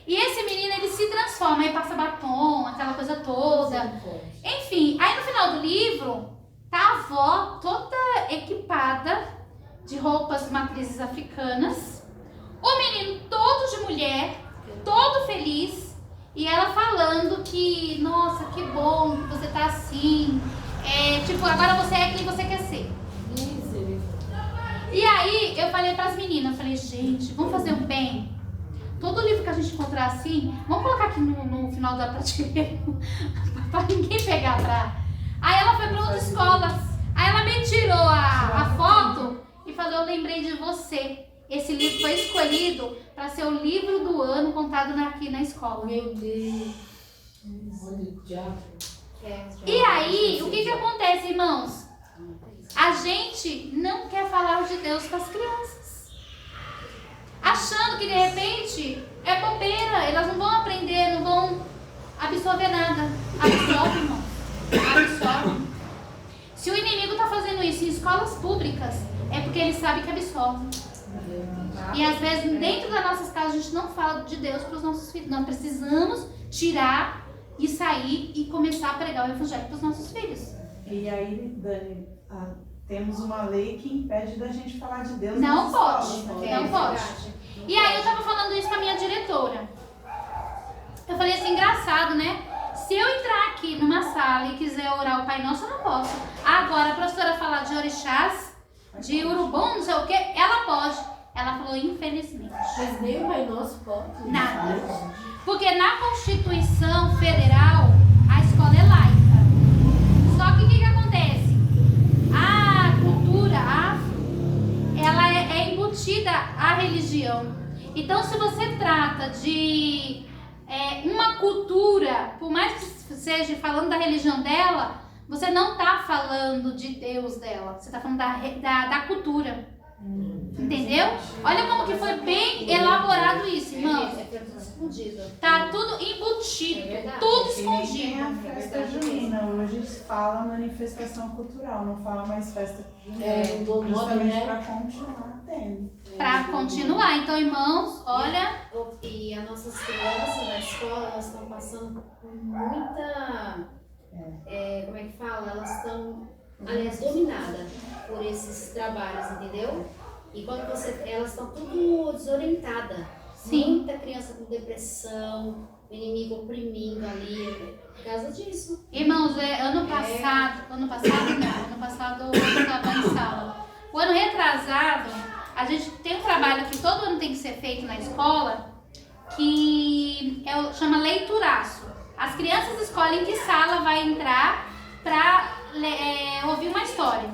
E esse menino, ele se transforma, aí passa batom, aquela coisa toda. Enfim, aí no final do livro, tá a avó toda equipada de roupas matrizes africanas. O menino todo de mulher, todo feliz. E ela falando que, nossa, que bom que você tá assim. Tipo, agora você é quem você quer ser. E aí eu falei pras meninas, eu falei, gente, vamos fazer um bem? Todo livro que a gente encontrar assim, vamos colocar aqui no final da prateleira pra ninguém pegar pra... Aí ela foi pra outras escolas. Aí ela me tirou a foto e falou, eu lembrei de você. Esse livro foi escolhido para ser o livro do ano contado aqui na escola. Meu Deus. Olha o diabo. E aí, o que acontece, irmãos? A gente não quer falar de Deus com as crianças. Achando que de repente é bobeira, elas não vão aprender, não vão absorver nada. Absorve, irmão. Absorve. Se o inimigo está fazendo isso em escolas públicas, é porque ele sabe que absorve. E às vezes dentro das nossas casas a gente não fala de Deus para os nossos filhos. Nós precisamos tirar e sair e começar a pregar o evangelho para os nossos filhos. E aí, Dani, temos uma lei que impede da gente falar de Deus. Não pode, escolas, não pode. E aí eu tava falando isso com a minha diretora. Eu falei assim, engraçado, né? Se eu entrar aqui numa sala e quiser orar o Pai Nosso, eu não posso. Agora a professora falar de orixás, de urubum, não sei o que, ela pode. Ela falou, infelizmente. Mas nem o Pai Nosso pode. Nada. Porque na Constituição Federal, a escola é laica. Só que o que acontece? A cultura afro, ela é embutida à religião. Então, se você trata de uma cultura, por mais que seja falando da religião dela, você não está falando de Deus dela. Você está falando da cultura. Entendeu? Olha como que foi bem elaborado isso, irmãos. Tá tudo embutido, tudo escondido. Tem a festa junina, hoje fala manifestação cultural, não fala mais festa junina. Do nome, justamente né? para continuar tendo. para continuar. Então, irmãos, olha, E as nossas crianças na escola, elas estão passando por muita. Como é que fala? Elas estão, aliás, dominadas por esses trabalhos, entendeu? E quando elas estão tudo desorientadas. Sim. Muita criança com depressão, o inimigo oprimindo ali, por causa disso. irmãos, ano passado eu estava em sala. O ano retrasado, a gente tem um trabalho que todo ano tem que ser feito na escola, que chama leituraço. As crianças escolhem que sala vai entrar para ouvir uma história.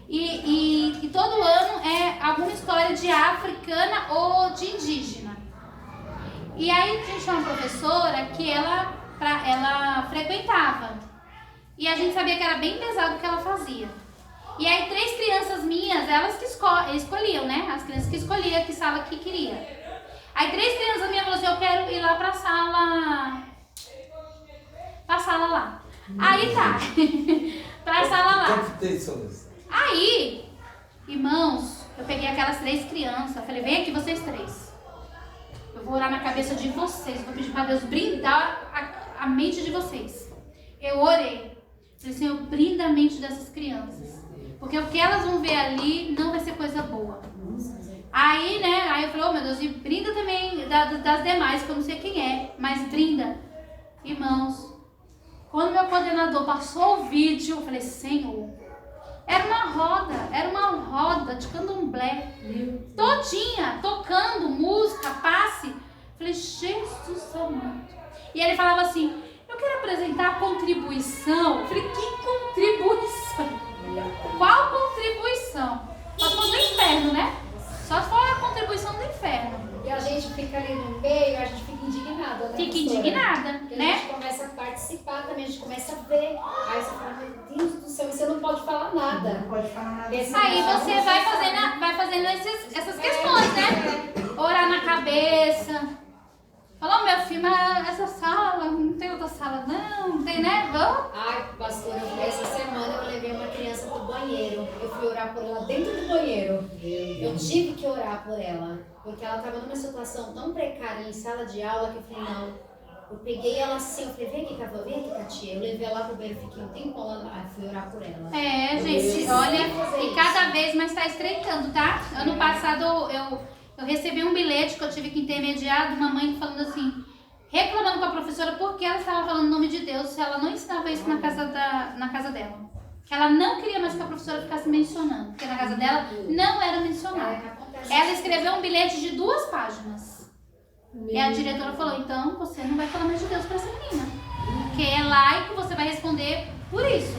E todo ano é alguma história de africana ou de indígena. E aí a gente tinha uma professora que ela frequentava. E a gente sabia que era bem pesado o que ela fazia. E aí 3 crianças minhas, elas que escolhiam, né? As crianças que escolhiam que sala que queria. Aí 3 crianças minhas falaram assim, eu quero ir lá pra sala lá. Aí tá. Pra sala lá. Aí, irmãos, eu peguei aquelas 3 crianças, falei, vem aqui vocês 3. Eu vou orar na cabeça de vocês, vou pedir pra Deus brindar a mente de vocês. Eu orei. Falei, Senhor, brinda a mente dessas crianças. Porque o que elas vão ver ali não vai ser coisa boa. Aí, né, aí eu falei, oh meu Deus, e brinda também das demais, que eu não sei quem é, mas brinda. Irmãos, quando meu coordenador passou o vídeo, eu falei, Senhor, era uma roda de candomblé, todinha, tocando música, passe. Falei, Jesus amado. E ele falava assim, eu quero apresentar a contribuição. Eu falei, que contribuição? Qual contribuição? Só se for do inferno, né? Só se for a contribuição do inferno. E a gente fica ali no meio, a gente fica indignada, né? Fica indignada, Porque né? a gente começa a participar também, a gente começa a ver. Aí você fala, meu Deus do céu, e você não pode falar nada. Não pode falar nada. Esse Aí negócio você não vai sabe. fazendo essas questões, né? Orar na cabeça. Falou, meu filho, mas essa sala, não tem outra sala não tem, né? Vamos? Ai, pastora, essa semana eu levei uma criança pro banheiro. Eu fui orar por ela dentro do banheiro. Eu tive que orar por ela, porque ela estava numa situação tão precária em sala de aula que eu falei, não. Eu peguei ela assim, eu falei, vem aqui, Katia. Eu levei ela pro banheiro, fiquei um tempão lá, fui orar por ela. Gente, olha, e cada vez mais tá estreitando, tá? Ano passado eu recebi um bilhete que eu tive que intermediar de uma mãe falando assim, reclamando com a professora porque ela estava falando o nome de Deus se ela não ensinava isso na casa dela. Que ela não queria mais que a professora ficasse mencionando, porque na casa dela não era mencionado. Ela escreveu um bilhete de 2 páginas. E a diretora falou, então você não vai falar mais de Deus pra essa menina. Porque é laico, você vai responder por isso.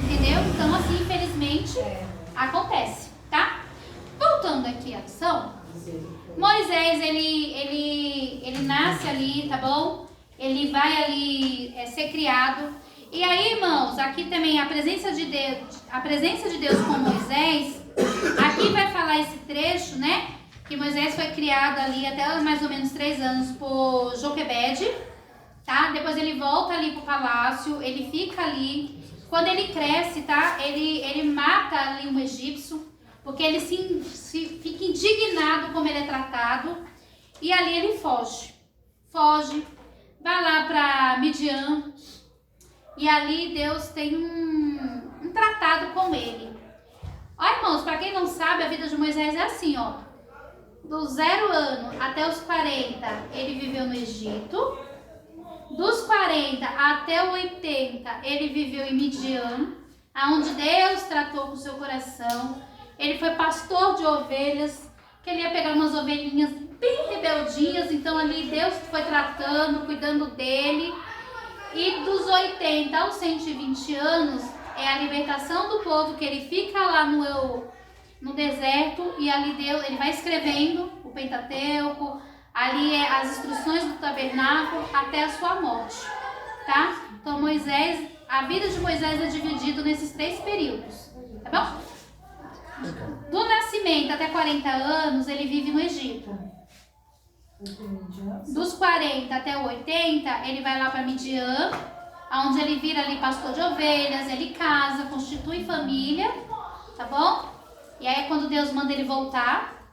Entendeu? Então assim, infelizmente, acontece, tá? Voltando aqui à lição, Moisés, ele nasce ali, tá bom? Ele vai ali ser criado. E aí, irmãos, aqui também a presença de Deus com Moisés, aqui vai falar esse trecho, né? Que Moisés foi criado ali até mais ou menos 3 anos por Joquebede, tá? Depois ele volta ali pro palácio, ele fica ali. Quando ele cresce, tá? Ele mata ali um egípcio, porque ele fica indignado como ele é tratado. E ali ele foge, vai lá para Midian. E ali Deus tem um tratado com ele. Ó, irmãos, para quem não sabe, a vida de Moisés é assim, ó. Do 0 ano até os 40, ele viveu no Egito. Dos 40 até 80, ele viveu em Midian, onde Deus tratou com o seu coração. Ele foi pastor de ovelhas, que ele ia pegar umas ovelhinhas bem rebeldinhas, então ali Deus foi tratando, cuidando dele. E dos 80 aos 120 anos é a libertação do povo, que ele fica lá no deserto e ali Deus, ele vai escrevendo o Pentateuco, ali é as instruções do tabernáculo até a sua morte, tá? Então Moisés, a vida de Moisés é dividida nesses 3 períodos, tá bom? Do nascimento até 40 anos ele vive no Egito. Dos 40 até 80, ele vai lá para Midian, onde ele vira ali pastor de ovelhas, ele casa, constitui família, tá bom? E aí é quando Deus manda ele voltar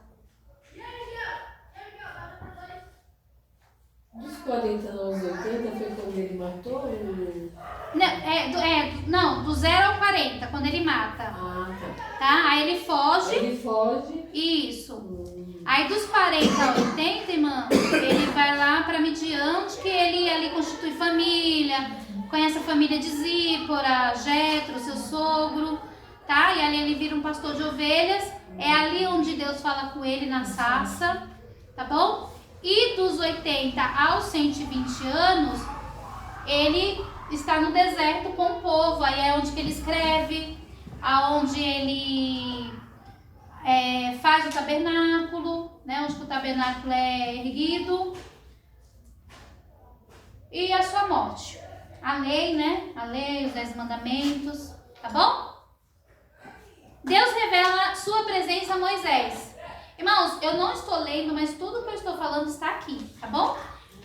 Dos 40 aos 80 foi quando ele matou? Não, do 0 ao 40, quando ele mata. Ah, tá. Tá? Aí ele foge. Ele foge. Isso. Aí dos 40 ao 80, irmã, ele vai lá pra Midian, que ele ali constitui família, conhece a família de Zípora, Jetro, seu sogro, tá? E ali ele vira um pastor de ovelhas. É ali onde Deus fala com ele na sarça, tá bom? E dos 80 aos 120 anos, ele está no deserto com o povo. Aí é onde que ele escreve, aonde ele faz o tabernáculo, né? Onde que o tabernáculo é erguido. E a sua morte. A lei, né? A lei, os 10 mandamentos, tá bom? Deus revela sua presença a Moisés. Irmãos, eu não estou lendo, mas tudo que eu estou falando está aqui, tá bom?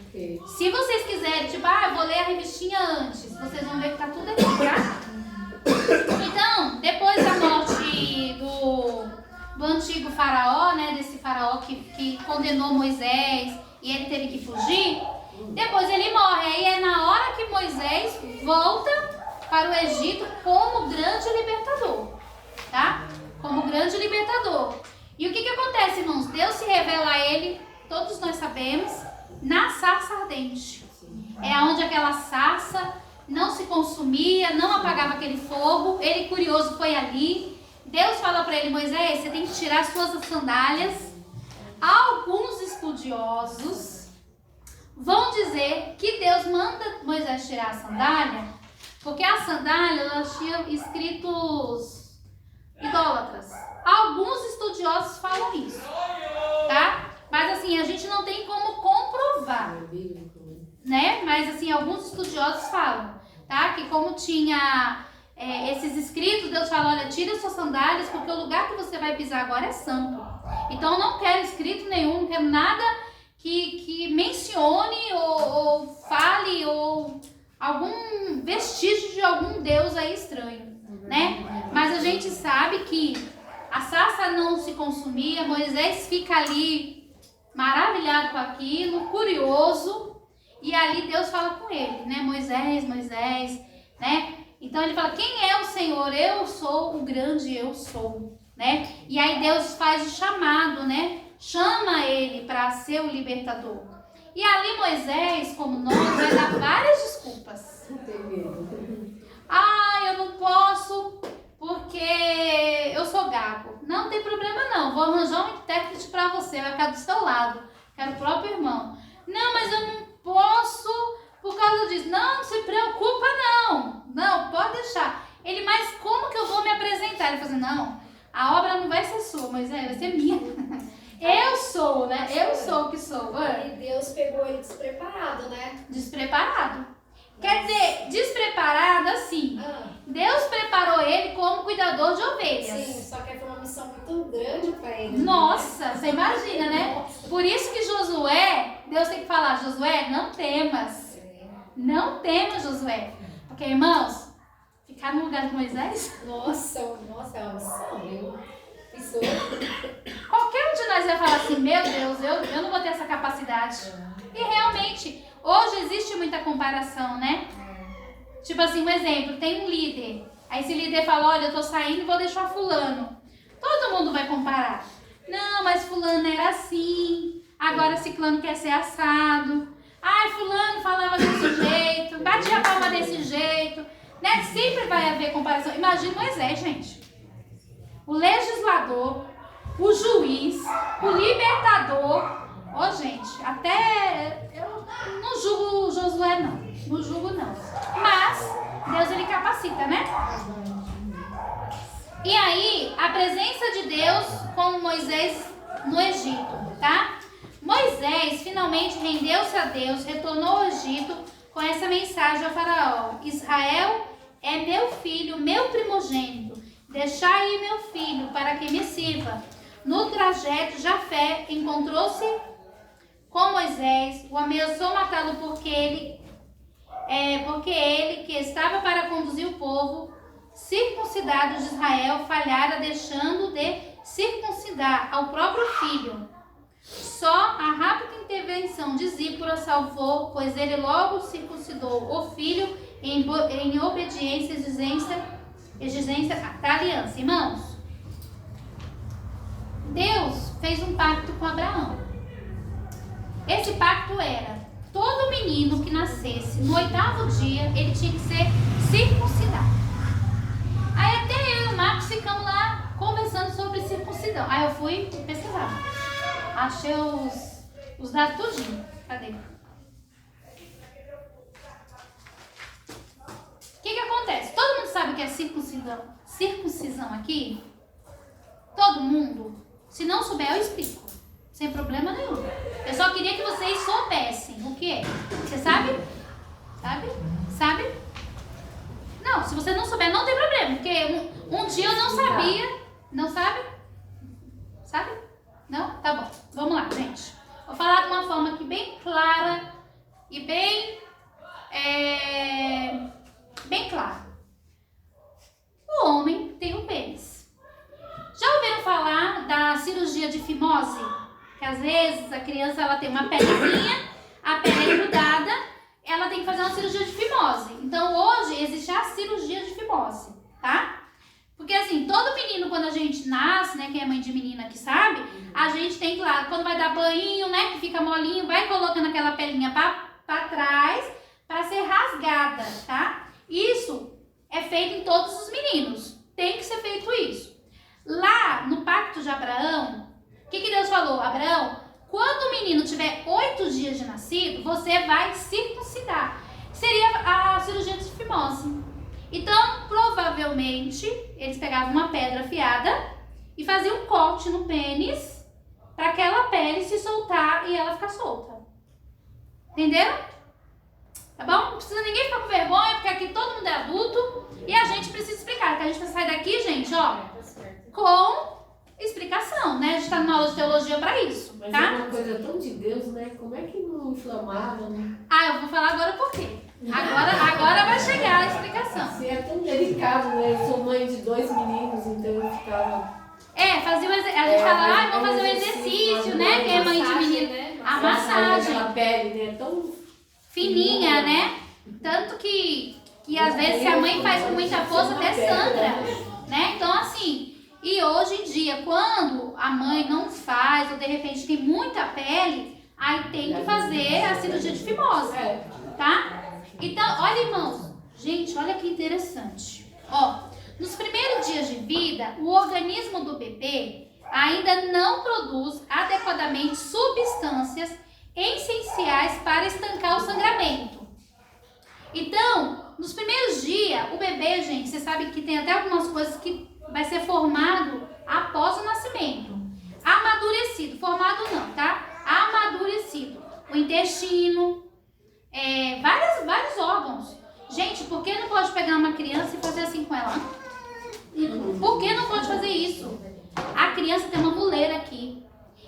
Okay. Se vocês quiserem, tipo, eu vou ler a revistinha antes, vocês vão ver que tá tudo aqui, tá? Então, depois da morte do antigo faraó, né, desse faraó que condenou Moisés e ele teve que fugir, depois ele morre. Aí é na hora que Moisés volta para o Egito como grande libertador, tá? Como grande libertador. E o que acontece, irmãos? Deus se revela a ele, todos nós sabemos, na sarça ardente. É onde aquela sarça não se consumia, não apagava aquele fogo. Ele, curioso, foi ali. Deus fala para ele: Moisés, você tem que tirar suas sandálias. Alguns estudiosos vão dizer que Deus manda Moisés tirar a sandália, porque a sandália, elas tinham escritos idólatras. Alguns estudiosos falam isso, tá? Mas assim, a gente não tem como comprovar, né? Mas assim, alguns estudiosos falam, tá? Que como tinha esses escritos, Deus fala: olha, tira suas sandálias, porque o lugar que você vai pisar agora é santo. Então eu não quero escrito nenhum, não quero nada que mencione ou fale ou algum vestígio de algum Deus aí estranho, né? Mas a gente sabe que a sarça não se consumia. Moisés fica ali maravilhado com aquilo, curioso, e ali Deus fala com ele, né? Moisés, né? Então ele fala: quem é o Senhor? Eu sou o grande eu sou, né? E aí Deus faz o chamado, né? Chama ele para ser o libertador. E ali Moisés, como nós, vai dar várias desculpas. Eu não posso porque eu sou gago. Não tem problema não, vou arranjar um intérprete para você, vai ficar do seu lado, quero o próprio irmão. Não, mas eu não posso por causa disso. Não se preocupa não, pode deixar. Ele: mas como que eu vou me apresentar? Ele falou assim: não, a obra não vai ser sua, Moisés, vai ser minha. Eu sou, né? Eu sou o que sou. E Deus pegou ele despreparado, né? Despreparado. Quer dizer, despreparado assim. Deus preparou ele como cuidador de ovelhas. Sim, só que foi uma missão muito grande para ele. Nossa, você imagina, né? Por isso que Josué, Deus tem que falar: Josué, não temas. Não temas, Josué. Porque, irmãos, ficar no lugar de Moisés... Nossa, é uma missão, viu? Isso. Qualquer um de nós vai falar assim: meu Deus, eu não vou ter essa capacidade. E realmente, hoje existe muita comparação, né? Tipo assim, um exemplo, tem um líder. Aí esse líder fala: olha, eu tô saindo e vou deixar fulano. Todo mundo vai comparar. Não, mas fulano era assim, agora ciclano quer ser assado. Ai, fulano falava desse jeito, batia a palma desse jeito, né? Sempre vai haver comparação. Imagina Moisés, gente. O legislador, o juiz, o libertador. Gente, até eu não julgo Josué não julgo não. Mas Deus, ele capacita, né? E aí, a presença de Deus com Moisés no Egito, tá? Moisés finalmente rendeu-se a Deus, retornou ao Egito com essa mensagem ao faraó: Israel é meu filho, meu primogênito. Deixai ir meu filho para que me sirva. No trajeto, Jafé encontrou-se com Moisés, o ameaçou matá-lo porque ele que estava para conduzir o povo circuncidado de Israel falhara, deixando de circuncidar ao próprio filho. Só a rápida intervenção de Zípora salvou, pois ele logo circuncidou o filho em obediência e exigência da aliança. Irmãos, Deus fez um pacto com Abraão. Esse pacto era: todo menino que nascesse no 8º dia, ele tinha que ser circuncidado. Aí até eu e o Marcos ficamos lá conversando sobre circuncidão. Aí eu fui pesquisar. Achei os dados tudinho. Cadê? O que acontece? Todo mundo sabe o que é circuncisão aqui? Todo mundo? Se não souber, eu explico. Sem problema nenhum. Eu só queria que vocês soubessem o que é. Você sabe? Sabe? Sabe? Não, se você não souber, não tem problema. Porque um dia eu não sabia. Não sabe? Sabe? Não? Tá bom. Vamos lá, gente. Vou falar de uma forma aqui bem clara e bem clara. O homem tem um pênis. Já ouviram falar da cirurgia de fimose? Que às vezes a criança ela tem uma pelezinha, a pele é grudada, ela tem que fazer uma cirurgia de fimose. Então hoje existe a cirurgia de fimose, tá? Porque assim, todo menino quando a gente nasce, né, quem é mãe de menina que sabe, a gente tem que lá, quando vai dar banho, né, que fica molinho, vai colocando aquela pelinha pra trás, pra ser rasgada, tá? Isso é feito em todos os meninos, tem que ser feito isso. Lá no pacto de Abraão, o que Deus falou? Abraão, quando o menino tiver 8 dias de nascido, você vai circuncidar. Seria a cirurgia de fimose. Então, provavelmente, eles pegavam uma pedra afiada e faziam um corte no pênis para aquela pele se soltar e ela ficar solta. Entenderam? Tá bom? Não precisa ninguém ficar com vergonha, porque aqui todo mundo é adulto e a gente precisa explicar. Que a gente vai sair daqui, gente, ó, com explicação, né? A gente tá numa aula de teologia pra isso, mas tá? é uma coisa tão de Deus, né? Como é que não inflamava, né? Ah, eu vou falar agora por quê. Agora vai chegar a explicação. Assim, é tão delicado, né? Eu sou mãe de 2 meninos, então eu ficava... A gente fala, vamos fazer um exercício, né? Quem é mãe de menino. Né? A massagem. A pele, né? Tão Fininha, né? Tanto que às vezes se a mãe faz com muita força, até sangra, né? Então assim, e hoje em dia, quando a mãe não faz, ou de repente tem muita pele, aí tem que fazer a cirurgia de fimose, tá? Então, olha, irmãos, gente, olha que interessante. Ó, nos primeiros dias de vida, o organismo do bebê ainda não produz adequadamente substâncias essenciais para estancar o sangramento. Então, nos primeiros dias, o bebê, gente, você sabe que tem até algumas coisas que vai ser formado após o nascimento. Amadurecido, formado não, tá? Amadurecido. O intestino, vários órgãos. Gente, por que não pode pegar uma criança e fazer assim com ela? Por que não pode fazer isso? A criança tem uma muleira aqui.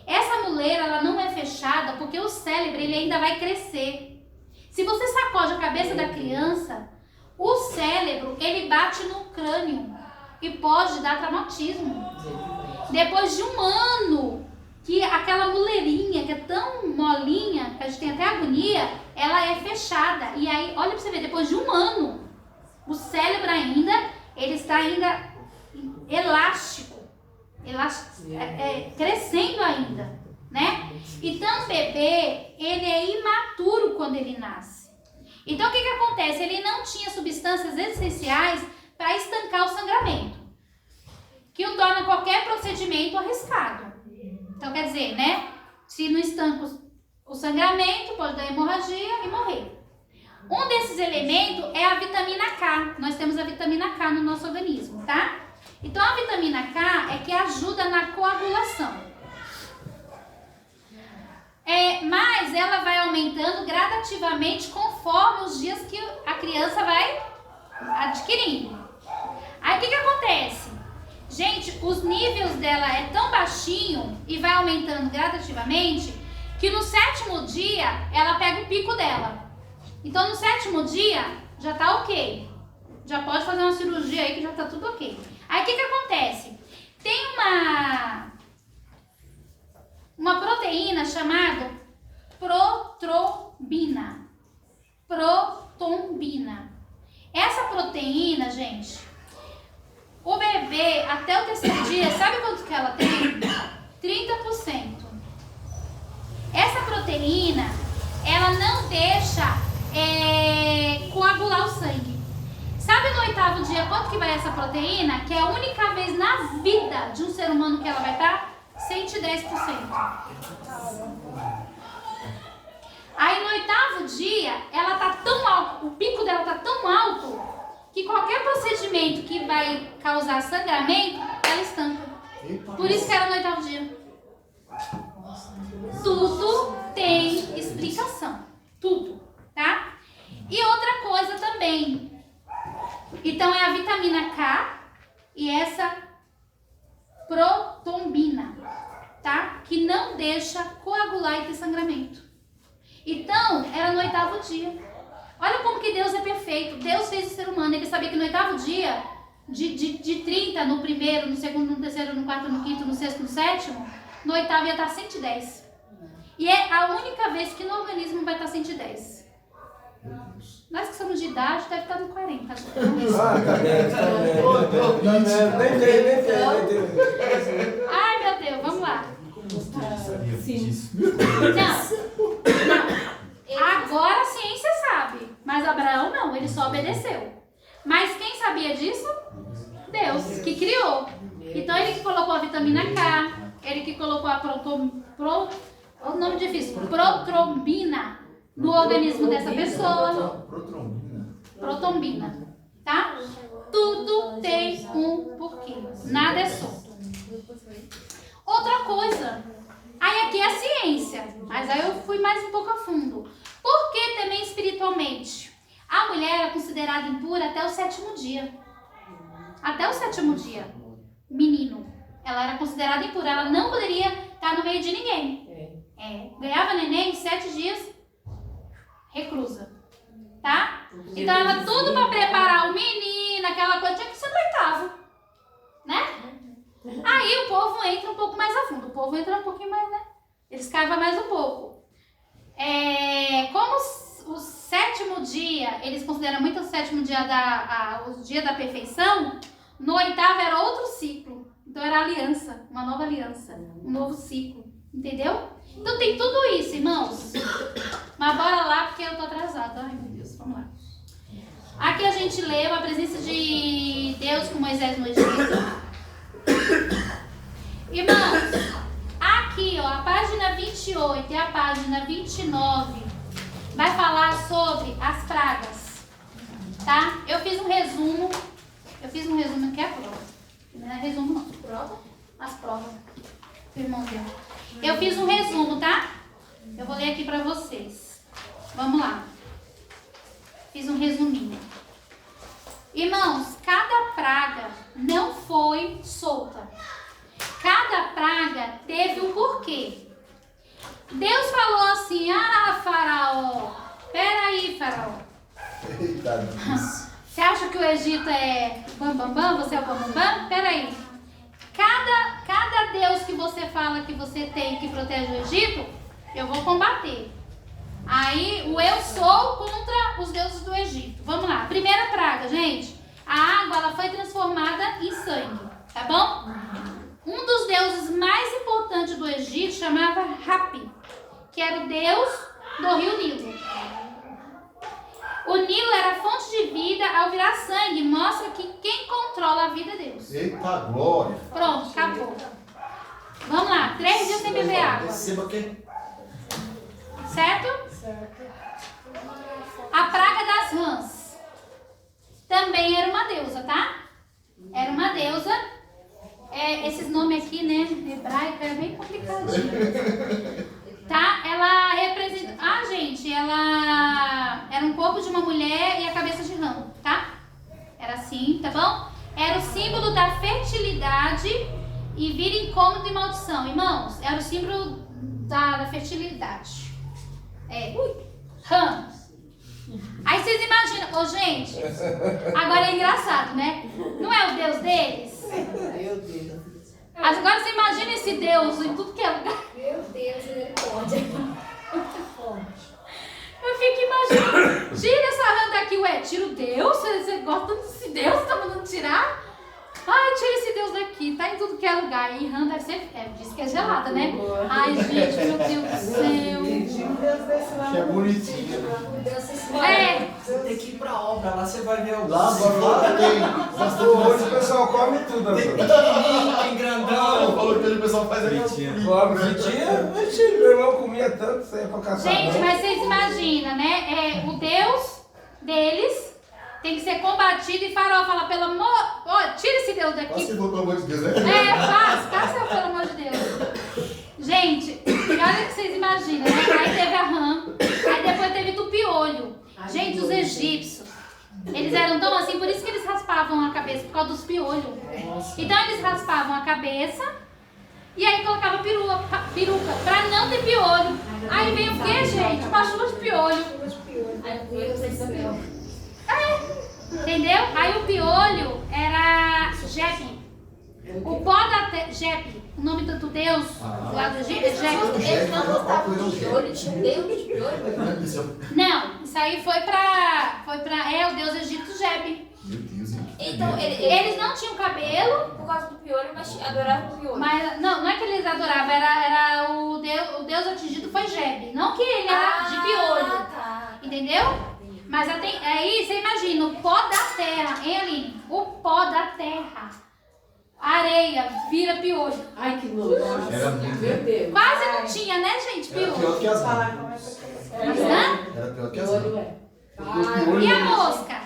Essa muleira, ela não é fechada porque o cérebro, ele ainda vai crescer. Se você sacode a cabeça da criança, o cérebro, ele bate no crânio e pode dar traumatismo. Depois de um ano, que aquela muleirinha, que é tão molinha, que a gente tem até agonia, ela é fechada. E aí, olha pra você ver, depois de um ano, o cérebro ainda, ele está ainda elástico, crescendo ainda, né? Então, o bebê, ele é imaturo quando ele nasce. Então, o que acontece? Ele não tinha substâncias essenciais para estancar o sangramento, que o torna qualquer procedimento arriscado. Então, quer dizer, né? Se não estanca o sangramento, pode dar hemorragia e morrer. Um desses elementos é a vitamina K. Nós temos a vitamina K no nosso organismo, tá? Então, a vitamina K é que ajuda na coagulação. Mas ela vai aumentando gradativamente conforme os dias que a criança vai adquirindo. Aí, o que acontece? Gente, os níveis dela é tão baixinho e vai aumentando gradativamente que no 7º dia ela pega o pico dela. Então, no 7º dia já tá ok. Já pode fazer uma cirurgia aí que já tá tudo ok. Aí, o que acontece? Tem uma proteína chamada proteína, ela não deixa coagular o sangue. Sabe no 8º dia quanto que vai essa proteína? Que é a única vez na vida de um ser humano que ela vai estar 110%. Aí no 8º dia, ela tá tão alto, o pico dela tá tão alto, que qualquer procedimento que vai causar sangramento, ela estanca. Por isso que era no 8º dia. Tudo tem explicação. Tudo, tá? E outra coisa também. Então é a vitamina K e essa protombina, tá? Que não deixa coagular e ter sangramento. Então, era no 8º dia. Olha como que Deus é perfeito. Deus fez o ser humano. Ele sabia que no 8º dia, de 30, no primeiro, no segundo, no terceiro, no quarto, no quinto, no sexto, no sétimo, no 8º ia estar 110. E é a única vez que no organismo vai estar 110. Nós que somos de idade, deve estar no 40 agora. Ai, meu Deus, vamos lá. Não. Agora a ciência sabe, mas Abraão não, ele só obedeceu. Mas quem sabia disso? Deus, que criou. Então ele que colocou a vitamina K, ele que colocou a o nome difícil, protrombina no organismo dessa pessoa. Protombina, tá? Tudo tem um porquê, nada é solto. Outra coisa, aí aqui é a ciência, mas aí eu fui mais um pouco a fundo. Por que também espiritualmente? A mulher é considerada impura até o 7º dia. Até o 7º dia, menino, ela era considerada impura, ela não poderia estar no meio de ninguém. Ganhava neném em 7 dias, reclusa, tá? Então era tudo para preparar o menino, aquela coisa, tinha que ser no 8º, né? Aí o povo entra um pouco mais a fundo, o povo entra um pouquinho mais, né? Eles cavam mais um pouco. Como o 7º dia, eles consideram muito o 7º dia o dia da perfeição, no 8º era outro ciclo. Então era aliança, uma nova aliança, um novo ciclo, entendeu? Então tem tudo isso, irmãos. Mas bora lá, porque eu tô atrasada. Ai, meu Deus, vamos lá. Aqui a gente leu a presença de Deus com Moisés no Egito. Irmãos, aqui, ó, a página 28 e a página 29 vai falar sobre as pragas, tá? Eu fiz um resumo que é a prova. Não é resumo não. Prova? As provas. Irmão Deus. Eu fiz um resumo, tá? Eu vou ler aqui pra vocês. Vamos lá. Fiz um resuminho. Irmãos, cada praga não foi solta. Cada praga teve um porquê. Deus falou assim: Faraó, peraí, Faraó. Você acha que o Egito é bam? Você é o bam? Peraí. Cada Deus que você fala que você tem que protege o Egito, eu vou combater. Aí o eu sou contra os deuses do Egito. Vamos lá. Primeira praga, gente. A água ela foi transformada em sangue, tá bom? Um dos deuses mais importantes do Egito chamava Hapi, que era o deus do rio Nilo. O Nilo era a fonte de vida, ao virar sangue, mostra que quem controla a vida é Deus. Eita glória! Pronto, acabou. Vamos lá, 3 dias sem beber água. Certo? A praga das rãs também era uma deusa, tá? Era uma deusa. Esses nomes aqui, né, hebraico, é bem complicadinho. Tá? Ela representa... gente, ela era um corpo de uma mulher e a cabeça de rã, tá? Era assim, tá bom? Era o símbolo da fertilidade e vira incômodo e maldição. Irmãos, era o símbolo da fertilidade. Rã. Aí vocês imaginam... gente, agora é engraçado, né? Não é o Deus deles? Meu Deus. Agora você imagina esse Deus em tudo que é lugar. Meu Deus, ele pode. Eu fico imaginando. Tira essa rã daqui, tira o Deus? Você gosta desse Deus? Tá mandando tirar? Ai, tira esse Deus daqui, tá em tudo que é lugar. E rã deve ser, diz que é gelada, né? Ai, gente, meu Deus do céu. Deus desse lá. Que é bonitinho. Você tem que ir pra obra, lá você vai ver o Lá tem. Hoje o pessoal come tudo, né? tem grandão. Falou que hoje o pessoal faz aquela Come fritinha. Meu irmão comia tanto, isso aí é pra caçar. Gente, mas vocês imaginam, né? O Deus deles tem que ser combatido e Faraó fala, pelo amor... tira esse Deus daqui. Quase que pelo amor de Deus, né? Passa pelo amor de Deus. Gente, e olha que vocês imaginam, né? Aí teve a rã, aí depois teve tupiolho. Gente, os egípcios, eles eram tão assim, por isso que eles raspavam a cabeça, por causa dos piolhos. Então eles raspavam a cabeça e aí colocava peruca, pra não ter piolho. Aí veio o quê, gente? Uma chuva de piolho. Entendeu? Aí o piolho era Jepe. O pó da Jepe, o nome do Deus lá do Egito é Jepe. Eles não gostavam de piolho, tinha um Deus de piolho. Não, isso aí foi pra o Deus Egito Jepe. Meu Deus, hein? Então, Eles não tinham cabelo, Por causa do piolho, mas adoravam o piolho. mas não é que eles adoravam, era o Deus atingido foi Jepe. Não que ele era de piolho. Tá. Entendeu? Mas aí você imagina, o pó da terra, hein, Aline? O pó da terra. Areia, vira piolho. Ai, que nojo. Era muito. Meu Deus. Quase não tinha, né, gente, Era piolho? pior que as Falar mãos. como é que Era pior que as Piolho mãos. é. E a mosca?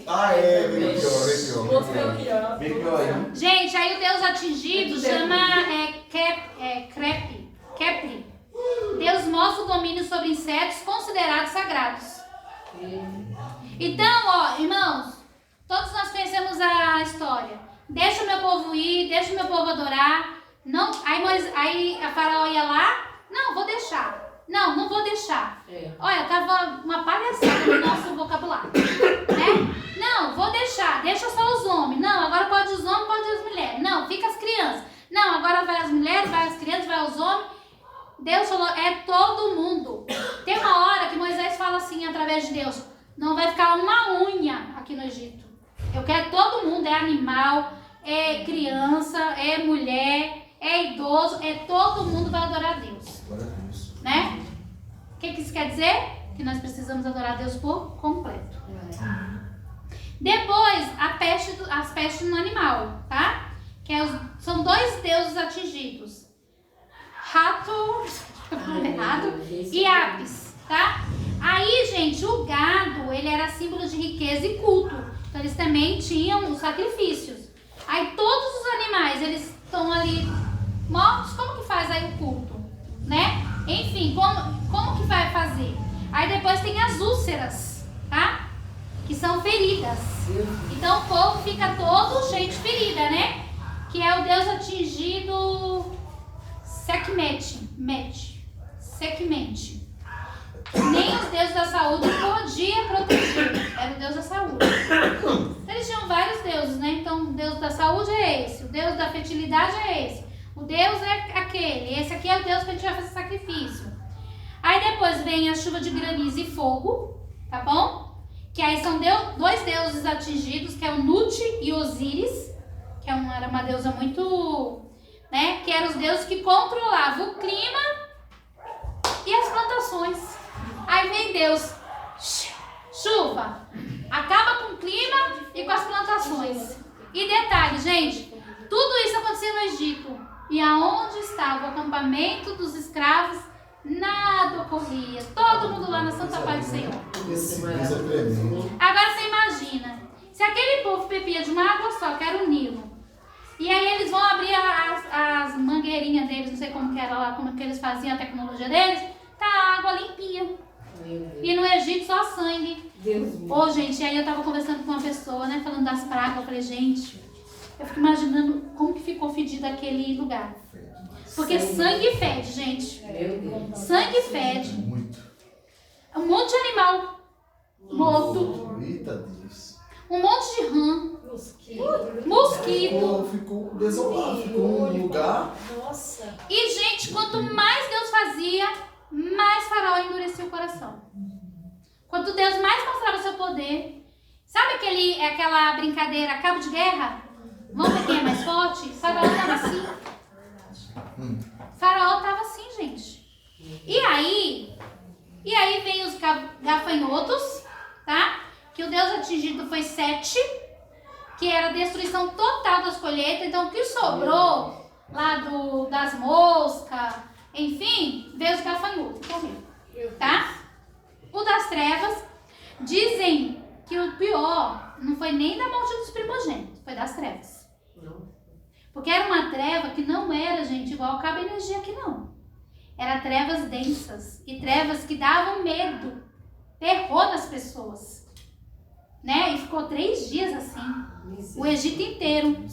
Ah, é, bem pior, bem pior. Outro é o pior. Bem pior, hein? Gente, aí o Deus atingido chama Kepri. Deus mostra o domínio sobre insetos considerados sagrados. Então, ó, irmãos, todos nós conhecemos a história. Deixa o meu povo ir, deixa o meu povo adorar. Não, aí a Faraó ia lá, não, vou deixar. Não vou deixar. Olha, tava uma palhaçada no nosso vocabulário, né? Não, vou deixar, deixa só os homens. Não, agora pode os homens, pode as mulheres. Não, fica as crianças. Não, agora vai as mulheres, vai as crianças, vai os homens. Deus falou, é todo mundo. Tem uma hora que Moisés fala assim, através de Deus, não vai ficar uma unha aqui no Egito. Eu quero todo mundo, é animal, é criança, é mulher, é idoso, todo mundo vai adorar a Deus. Glória a Deus. Né? O que isso quer dizer? Que nós precisamos adorar a Deus por completo. Depois, as pestes no animal, tá? São dois deuses atingidos. Rato, e apis, tá? Aí, gente, o gado, ele era símbolo de riqueza e culto. Então, eles também tinham os sacrifícios. Aí, todos os animais, eles estão ali mortos. Como que faz aí o culto? Né? Enfim, como que vai fazer? Aí, depois tem as úlceras, tá? Que são feridas. Então, o povo fica todo cheio de ferida, né? Que é o Deus atingido... Sekhmet. Nem os deuses da saúde podia proteger. Era o Deus da saúde. Eles tinham vários deuses, né? Então, o Deus da saúde é esse. O Deus da fertilidade é esse. O Deus é aquele. Esse aqui é o Deus que a gente vai fazer sacrifício. Aí depois vem a chuva de granizo e fogo. Tá bom? Que aí são dois deuses atingidos, que é o Nut e Osíris. Que era uma deusa muito... né? Que eram os deuses que controlavam o clima e as plantações. Aí vem Deus, chuva, acaba com o clima e com as plantações. E detalhe, gente, tudo isso acontecia no Egito. E aonde estava o acampamento dos escravos, nada ocorria. Todo mundo lá na Santa Paz do Senhor. Esse Deus é tremendo. Agora você imagina, se aquele povo bebia de uma água só, que era o Nilo, e aí eles vão abrir as mangueirinhas deles, não sei como que era lá, como que eles faziam a tecnologia deles, tá a água limpinha. E no Egito só sangue. Ô, gente, aí eu tava conversando com uma pessoa, né, falando das pragas, eu falei, gente, eu fico imaginando como que ficou fedido aquele lugar. Porque sangue fede, gente. Sangue fede. Muito. Um monte de animal morto. Eita Deus. Um monte de rã. Mosquito. Ficou desolado, ficou um lugar. Nossa. E, gente, quanto mais Deus fazia, mais Faraó endurecia o coração. Quanto Deus mais mostrava seu poder. Sabe aquela brincadeira, cabo de guerra? Vamos ver quem é mais forte? Faraó estava assim. Faraó estava assim, gente. E aí vem os gafanhotos, tá? Que o Deus atingido foi 7, que era a destruição total das colheitas. Então, o que sobrou lá das moscas, enfim, veio os gafanhotos, tá? O das trevas, dizem que o pior não foi nem da morte dos primogênitos, foi das trevas. Porque era uma treva que não era, gente, igual cabe energia aqui, não. Era trevas densas e trevas que davam medo, terror nas pessoas, né? E ficou 3 dias assim, o Egito inteiro.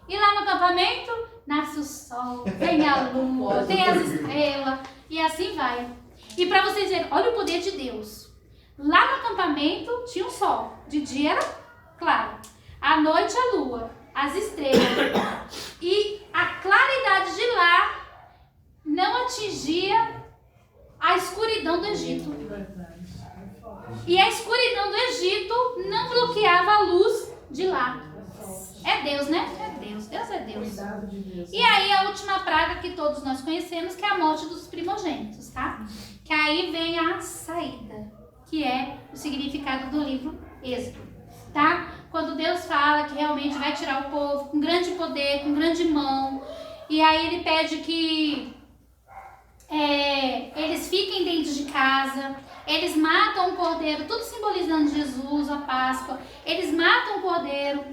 E lá no acampamento, nasce o sol, vem a lua, tem as estrelas e assim vai. E para vocês verem, olha o poder de Deus. Lá no acampamento tinha o sol, de dia era claro, à noite a lua, as estrelas. E a claridade de lá não atingia a escuridão do Egito. E a escuridão do Egito não bloqueava a luz de lá. É Deus, né? É Deus. Deus é Deus. E aí a última praga que todos nós conhecemos, que é a morte dos primogênitos, tá? Que aí vem a saída, que é o significado do livro Êxodo, tá? Quando Deus fala que realmente vai tirar o povo com grande poder, com grande mão, e aí ele pede que eles fiquem dentro de casa, eles matam o cordeiro, tudo simbolizando Jesus, a Páscoa, eles matam o cordeiro,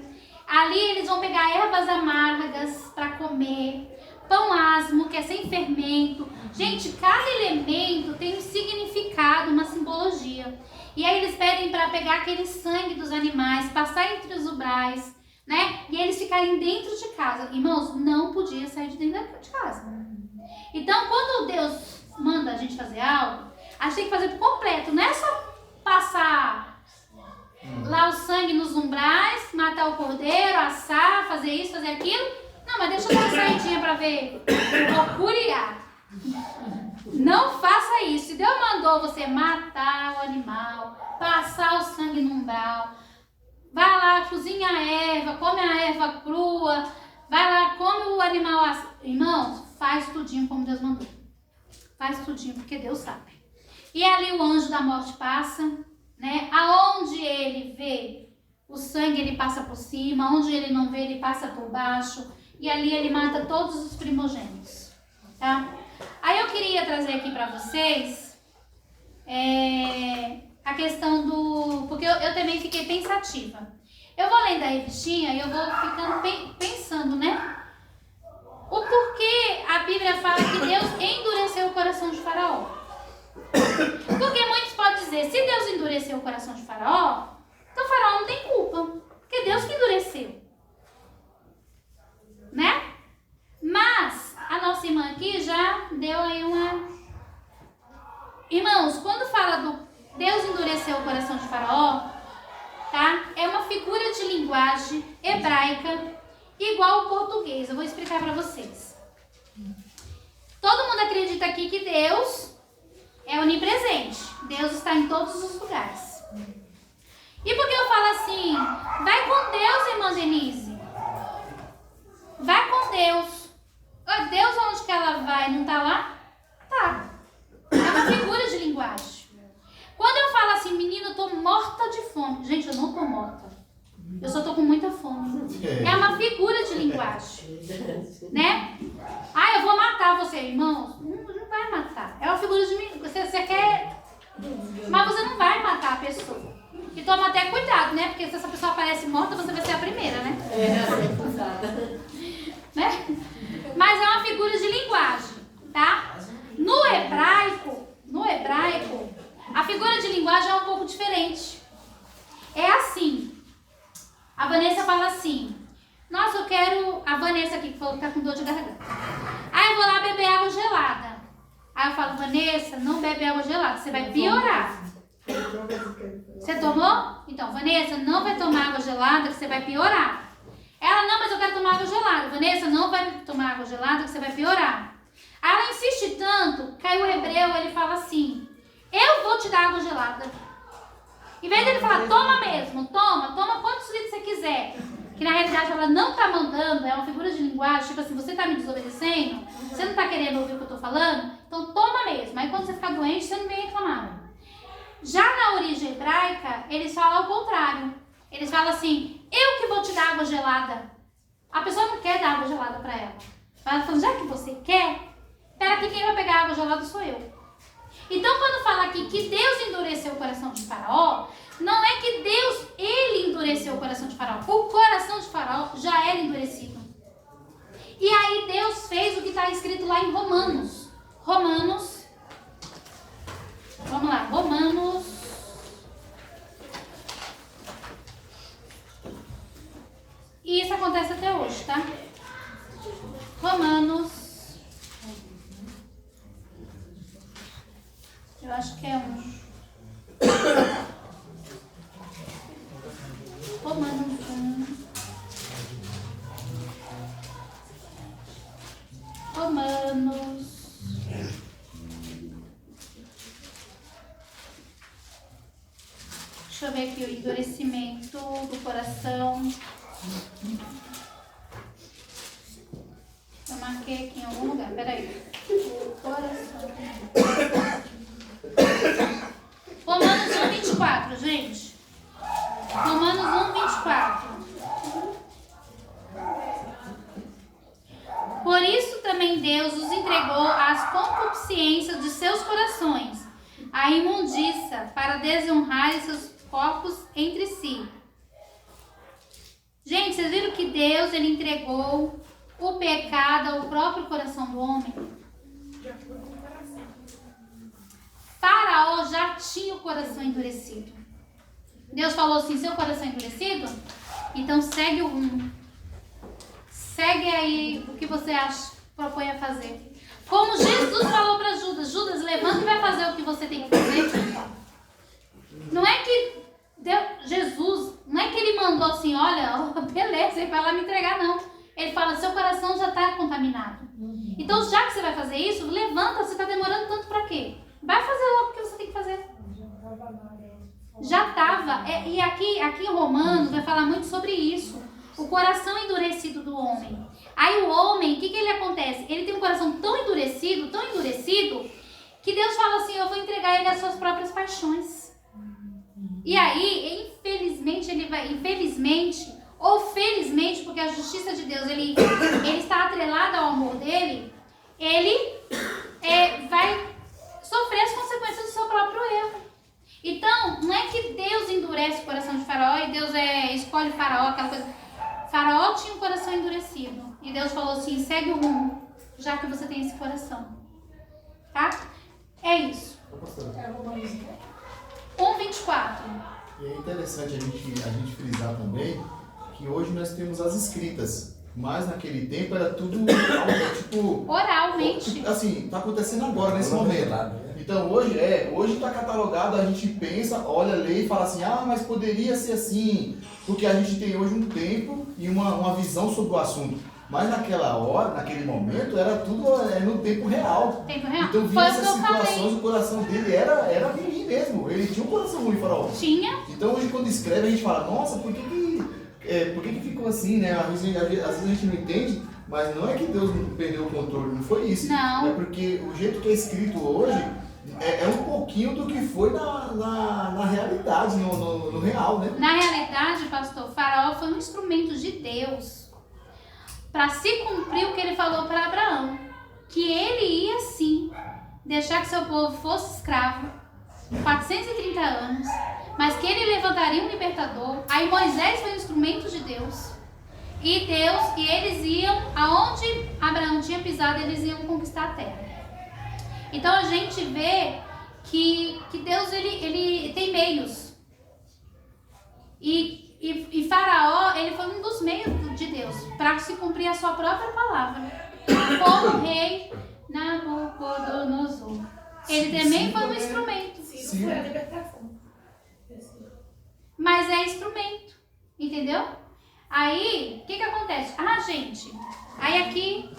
ali eles vão pegar ervas amargas para comer, pão asmo, que é sem fermento. Gente, cada elemento tem um significado, uma simbologia. E aí eles pedem para pegar aquele sangue dos animais, passar entre os umbrais, né? E eles ficarem dentro de casa. Irmãos, não podia sair de dentro de casa. Então, quando Deus manda a gente fazer algo, a gente tem que fazer por completo. Não é só passar lá o sangue nos umbrais, matar o cordeiro, assar, fazer isso, fazer aquilo. Não, mas deixa eu dar uma saidinha para ver. Procure. Não faça isso. Se Deus mandou você matar o animal, passar o sangue no umbral, vai lá, cozinha a erva, come a erva crua, vai lá, come o animal. Irmãos, faz tudinho como Deus mandou. Faz tudinho, porque Deus sabe. E ali o anjo da morte passa, né? Aonde ele vê o sangue, ele passa por cima. Onde ele não vê, ele passa por baixo. E ali ele mata todos os primogênitos, tá? Aí eu queria trazer aqui para vocês a questão do... Porque eu também fiquei pensativa. Eu vou lendo a revistinha e eu vou ficando pensando, né? O porquê a Bíblia fala que Deus endureceu o coração de Faraó. Porque muitos podem dizer, se Deus endureceu o coração de Faraó, então Faraó não tem culpa. Porque Deus que endureceu. Né? Mas a nossa irmã aqui já deu aí uma... Irmãos, quando fala do Deus endureceu o coração de Faraó, tá? É uma figura de linguagem hebraica igual ao português. Eu vou explicar para vocês. Todo mundo acredita aqui que Deus é onipresente. Deus está em todos os lugares. E por que eu falo assim? Vai com Deus, irmã Denise. Vai com Deus. Deus, onde que ela vai? Não tá lá? Tá. É uma figura de linguagem. Quando eu falo assim, menino, eu tô morta de fome. Gente, eu não tô morta. Eu só tô com muita fome. É uma figura de linguagem. Né? Ah, eu vou matar você, irmão. Não vai matar. É uma figura de linguagem. Você quer... Mas você não vai matar a pessoa. E toma até cuidado, né? Porque se essa pessoa aparece morta, você vai ser a primeira, né? Né? Mas é uma figura de linguagem, tá? No hebraico, a figura de linguagem é um pouco diferente. É assim. A Vanessa fala assim, nossa, eu quero... A Vanessa aqui que falou que tá com dor de garganta. Aí eu vou lá beber água gelada. Aí eu falo, Vanessa, não bebe água gelada, você vai piorar. Você tomou? Então, Vanessa, não vai tomar água gelada que você vai piorar. Ela, não, mas eu quero tomar água gelada. Vanessa, não vai tomar água gelada que você vai piorar. Aí ela insiste tanto, que aí o hebreu, ele fala assim, eu vou te dar água gelada. Em vez dele falar, toma mesmo, toma quantos litros você quiser, que que na realidade ela não tá mandando, é uma figura de linguagem, tipo assim, você tá me desobedecendo, você não tá querendo ouvir o que eu tô falando, então toma mesmo. Aí quando você ficar doente, você não vem reclamar. Já na origem hebraica, eles falam ao contrário. Eles falam assim, eu que vou te dar água gelada. A pessoa não quer dar água gelada para ela. Ela fala, já que você quer, espera que quem vai pegar água gelada sou eu. Então, quando fala aqui que Deus endureceu o coração de Faraó, não é que Deus, ele endureceu o coração de Faraó. O coração de Faraó já era endurecido. E aí Deus fez o que está escrito lá em Romanos. Vamos lá, Romanos. E isso acontece até hoje, tá? Romanos. Eu acho que é Romanos 1. Deixa eu ver aqui o endurecimento do coração. Eu marquei aqui em algum lugar, peraí. O coração. Romanos 1:24, gente. Romanos 1:24. Por isso também Deus os entregou às concupiscências de seus corações, à imundícia, para desonrar seus corpos entre si. Gente, vocês viram que Deus, ele entregou o pecado ao próprio coração do homem? Faraó já tinha o coração endurecido. Deus falou assim, seu coração endurecido? Então segue o rumo. Segue aí o que você propõe a fazer. Como Jesus falou para Judas, Judas, levanta e vai fazer o que você tem que fazer. Não é que Jesus, não é que ele mandou assim, olha, beleza, ele vai lá me entregar, não. Ele fala, seu coração já está contaminado. Então, já que você vai fazer isso, levanta, você está demorando tanto para quê? Vai fazer logo o que você tem que fazer. Já estava. E aqui em Romanos vai falar muito sobre isso. O coração endurecido do homem. Aí o homem, o que ele acontece? Ele tem um coração tão endurecido, que Deus fala assim, eu vou entregar ele às suas próprias paixões. E aí, infelizmente, ou felizmente, porque a justiça de Deus, ele está atrelada ao amor dele, ele vai sofrer as consequências do seu próprio erro. Então, não é que Deus endurece o coração de Faraó e Deus escolhe Faraó, aquela coisa. Faraó tinha um coração endurecido. E Deus falou assim, segue o rumo, já que você tem esse coração. Tá? É isso. 1:24. E é interessante a gente frisar também que hoje nós temos as escritas, mas naquele tempo era tudo tipo oralmente. Tipo, assim, tá acontecendo agora, nesse momento. Então hoje está catalogado, a gente pensa, olha a lei e fala assim, mas poderia ser assim, porque a gente tem hoje um tempo e uma visão sobre o assunto. Mas naquela hora, naquele momento, era tudo no tempo real. Então via essas situações, o coração dele era ruim mesmo. Ele tinha um coração ruim, Faraó. Tinha. Então hoje quando escreve a gente fala, nossa, por que ficou assim, né? Às vezes a gente não entende, mas não é que Deus perdeu o controle, não foi isso. Não. É porque o jeito que é escrito hoje é um pouquinho do que foi na realidade, no real, né? Na realidade, pastor, Faraó foi um instrumento de Deus para se cumprir o que ele falou para Abraão, que ele ia sim deixar que seu povo fosse escravo 430 anos, mas que ele levantaria um libertador. Aí Moisés foi um instrumento de Deus. E eles iam, aonde Abraão tinha pisado, eles iam conquistar a terra. Então a gente vê que Deus ele tem meios. E Faraó, ele foi um dos meios de Deus para se cumprir a sua própria palavra. Como o rei Nabucodonosor. Ele também foi um instrumento. Sim, foi a libertação. Mas é instrumento, entendeu? Aí, o que acontece? Gente, aí aqui...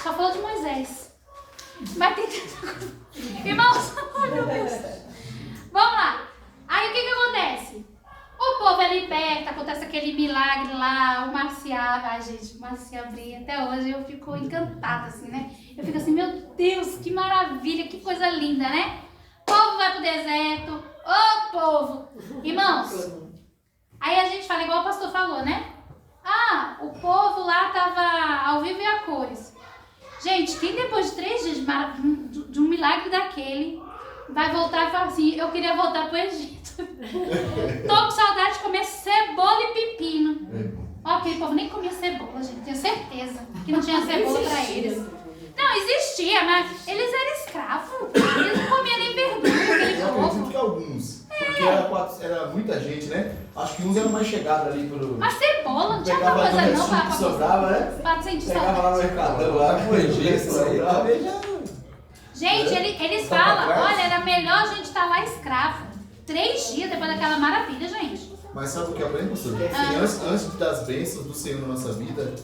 Só falou de Moisés. Vai ter... Irmãos... acontece aquele milagre lá, o mar se abre. Ai, gente, o mar se abrir. Até hoje eu fico encantada, assim, né? Eu fico assim, meu Deus, que maravilha, que coisa linda, né? O povo vai pro deserto, ô povo. Irmãos, aí a gente fala igual o pastor falou, né? Ah, o povo lá tava ao vivo e a cores. Gente, quem depois de 3 dias de um milagre daquele vai voltar e falar assim, eu queria voltar pro Egito. Tô com saudade de comer cebola e pepino. Ó, aquele povo nem comia cebola, gente. Tenho certeza que não tinha cebola pra eles. Não, existia, mas eles eram escravos. Eles não comiam nem verdura, aquele Eu acredito povo. que alguns. Porque era muita gente, né? Acho que uns eram mais chegados ali pro... Mas cebola, não tinha Pegava outra coisa ali não o pra que sobrava, né? pra sentir Pegava saudade. lá no mercadão, lá no Egito, Isso aí sobrava. também já... Gente, eles Tá pra falam, trás? olha, era melhor a gente estar lá escravo. 3 dias depois daquela maravilha, gente. Mas sabe o que aprende, pastor? Que antes das bênçãos do Senhor na nossa vida,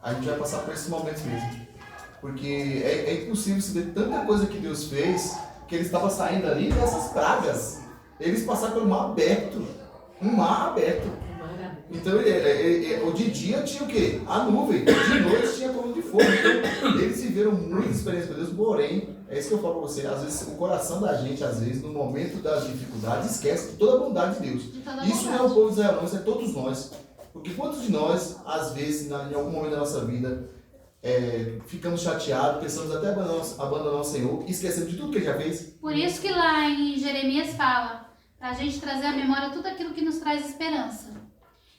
a gente vai passar por esses momentos mesmo. Porque é impossível se ver tanta coisa que Deus fez, que ele estava saindo ali dessas pragas. Eles passaram pelo mar aberto. Um mar aberto. Então, o de dia tinha o quê? A nuvem. De noite tinha a coluna de fogo. Então, eles viveram muita experiência com Deus. Porém, é isso que eu falo para você. Às vezes, o coração da gente, às vezes, no momento das dificuldades, esquece de toda a bondade de Deus. Isso não é o povo de Israel, não. Isso é todos nós. Porque quantos de nós, às vezes, em algum momento da nossa vida, ficamos chateados, pensamos até abandonar o Senhor, esquecendo de tudo que Ele já fez? Por isso que lá em Jeremias fala, pra gente trazer à memória tudo aquilo que nos traz esperança.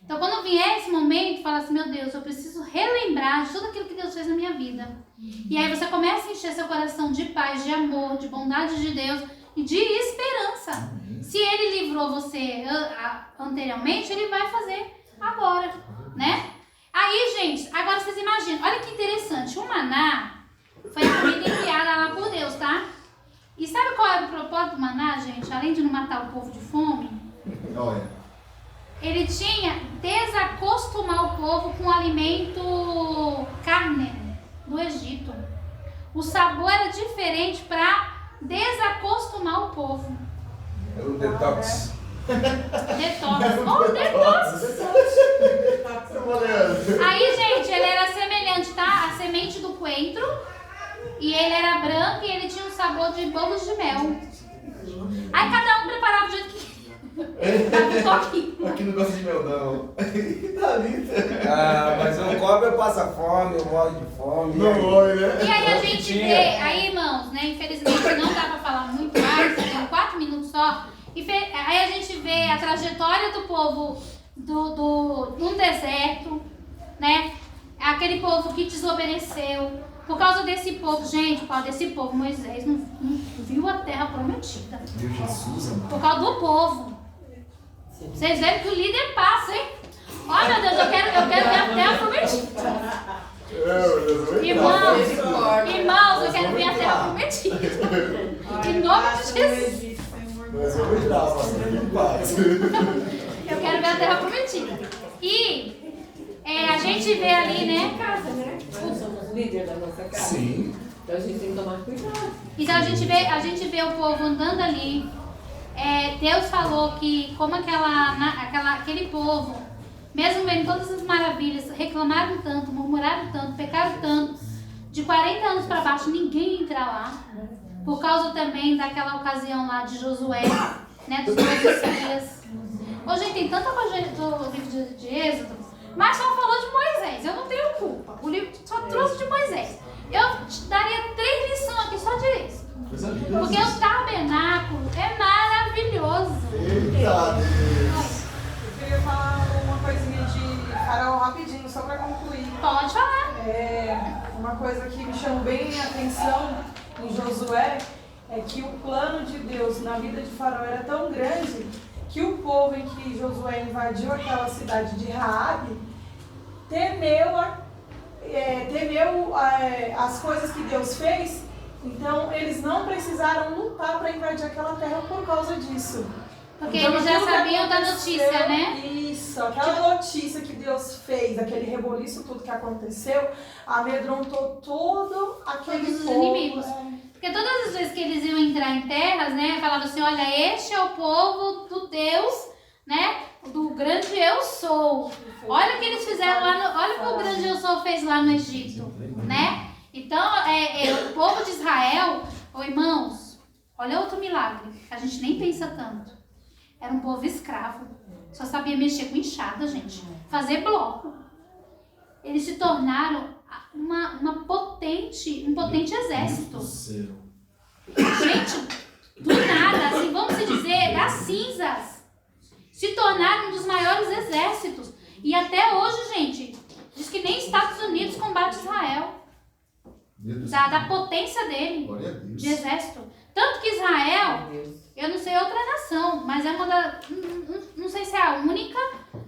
Então, quando vier esse momento, fala assim, meu Deus, eu preciso relembrar de tudo aquilo que Deus fez na minha vida. E aí você começa a encher seu coração de paz, de amor, de bondade de Deus e de esperança. Se Ele livrou você anteriormente, Ele vai fazer agora, né? Aí, gente, agora vocês imaginam, olha que interessante, o maná foi a comida enviada lá por Deus, tá? E sabe qual era o propósito do maná, gente? Além de não matar o povo de fome, Olha. ele tinha desacostumar o povo com o alimento carne do Egito. O sabor era diferente para desacostumar o povo. Era o detox. Detox. Oh, detox! Aí, gente, ele era semelhante, tá? A semente do coentro. E ele era branco e ele tinha um sabor de bolos de mel. Aí cada um preparava do jeito que Aqui não gosta de mel, não. Tá lindo. Ah, mas não come, passa fome, eu morro de fome. Não morre, né? E aí a gente vê, aí irmãos, né, infelizmente não dá pra falar muito mais, tem 4 minutos só. Aí a gente vê a trajetória do povo num deserto, né? Aquele povo que desobedeceu. Por causa desse povo, gente, por causa desse povo, Moisés não viu a terra prometida. Meu Jesus, amado. Por causa do povo. Vocês veem que o líder passa, hein? Ó, meu Deus, eu quero ver a terra prometida. Irmãos, eu quero ver a terra prometida. Em nome de Jesus. Mas eu vou tirar, mas Eu quero ver a terra prometida. E a gente vê ali, né? Casa, né? Nós somos líder da nossa casa. Sim. Então a gente tem que tomar cuidado. Então a gente vê o povo andando ali. Deus falou que como aquele povo, mesmo vendo todas as maravilhas, reclamaram tanto, murmuraram tanto, pecaram tanto, de 40 anos para baixo ninguém ia entrar lá. Por causa também daquela ocasião lá de Josué, né, dos 2 dias. Hoje gente, tem tanta coisa do livro de Êxodo, mas só falou de Moisés, eu não tenho culpa. O livro só trouxe de Moisés. Eu te daria 3 lições aqui só de Êxodo. Coisa linda. Porque o tabernáculo é maravilhoso. Eita Deus. Eu queria falar uma coisinha de Faraó rapidinho, só para concluir. Pode falar. Uma coisa que me chamou bem a atenção em Josué é que o plano de Deus na vida de Faraó era tão grande que o povo em que Josué invadiu aquela cidade de Raabe temeu as coisas que Deus fez. Então eles não precisaram lutar para invadir aquela terra por causa disso. Porque Então, eles já aquilo que sabiam da aconteceu, notícia, né? Isso, aquela notícia que Deus fez, aquele reboliço, tudo que aconteceu, amedrontou todo aquele Todos os povo. inimigos. Porque todas as vezes que eles iam entrar em terras, né, falavam assim, olha, este é o povo do Deus, né, do grande eu sou. Olha o que eles fizeram lá no, olha o que o grande eu sou fez lá no Egito, né? Então, o povo de Israel, irmãos, olha outro milagre, a gente nem pensa tanto. Era um povo escravo, só sabia mexer com enxada, gente, fazer bloco. Eles se tornaram um potente exército. Gente, do nada, assim, vamos se dizer, das cinzas, se tornaram um dos maiores exércitos. E até hoje, gente, diz que nem Estados Unidos combate Israel. Da potência dele, de exército. Tanto que Israel, eu não sei outra nação, mas é uma da. Não sei se é a única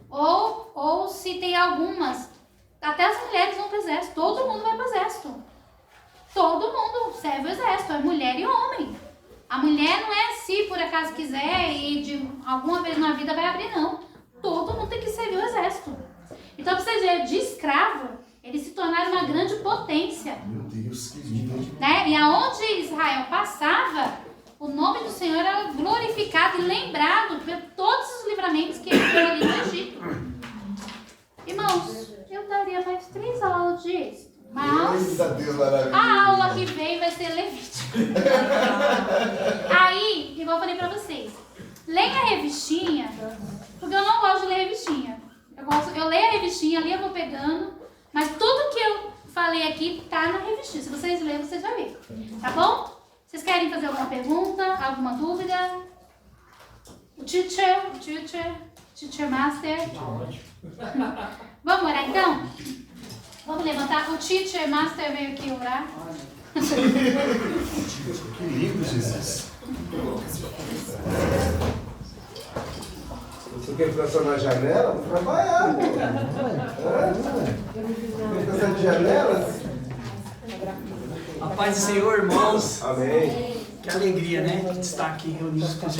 ou se tem algumas. Até as mulheres vão para o exército. Todo mundo vai para o exército. Todo mundo serve o exército. É mulher e homem. A mulher não é se por acaso quiser e de alguma vez na vida vai abrir, não. Todo mundo tem que servir o exército. Então, para vocês verem, de escravo, eles se tornaram uma grande potência. Meu Deus, que lindo. Né? E aonde Israel passava, o nome do Senhor era glorificado e lembrado por todos os livramentos que ele deu ali no Egito. Irmãos, eu daria mais 3 aulas de êxito. Mas a aula que vem vai ser Levítico. Aí, igual eu falei pra vocês, leia a revistinha, porque eu não gosto de ler revistinha. Eu leio a revistinha, ali eu vou pegando, mas tudo que eu falei aqui tá na revistinha. Se vocês lerem, vocês vão ver. Tá bom? Vocês querem fazer alguma pergunta? Alguma dúvida? O teacher master. Vamos orar então? Vamos levantar. O teacher master veio aqui orar. Que lindo, Jesus. Você quer ficar na janela? Vou trabalhar, pô. Quer ficar de janelas? A paz do Senhor, irmãos. Amém. Que alegria, né? De estar aqui reunidos com os irmãos.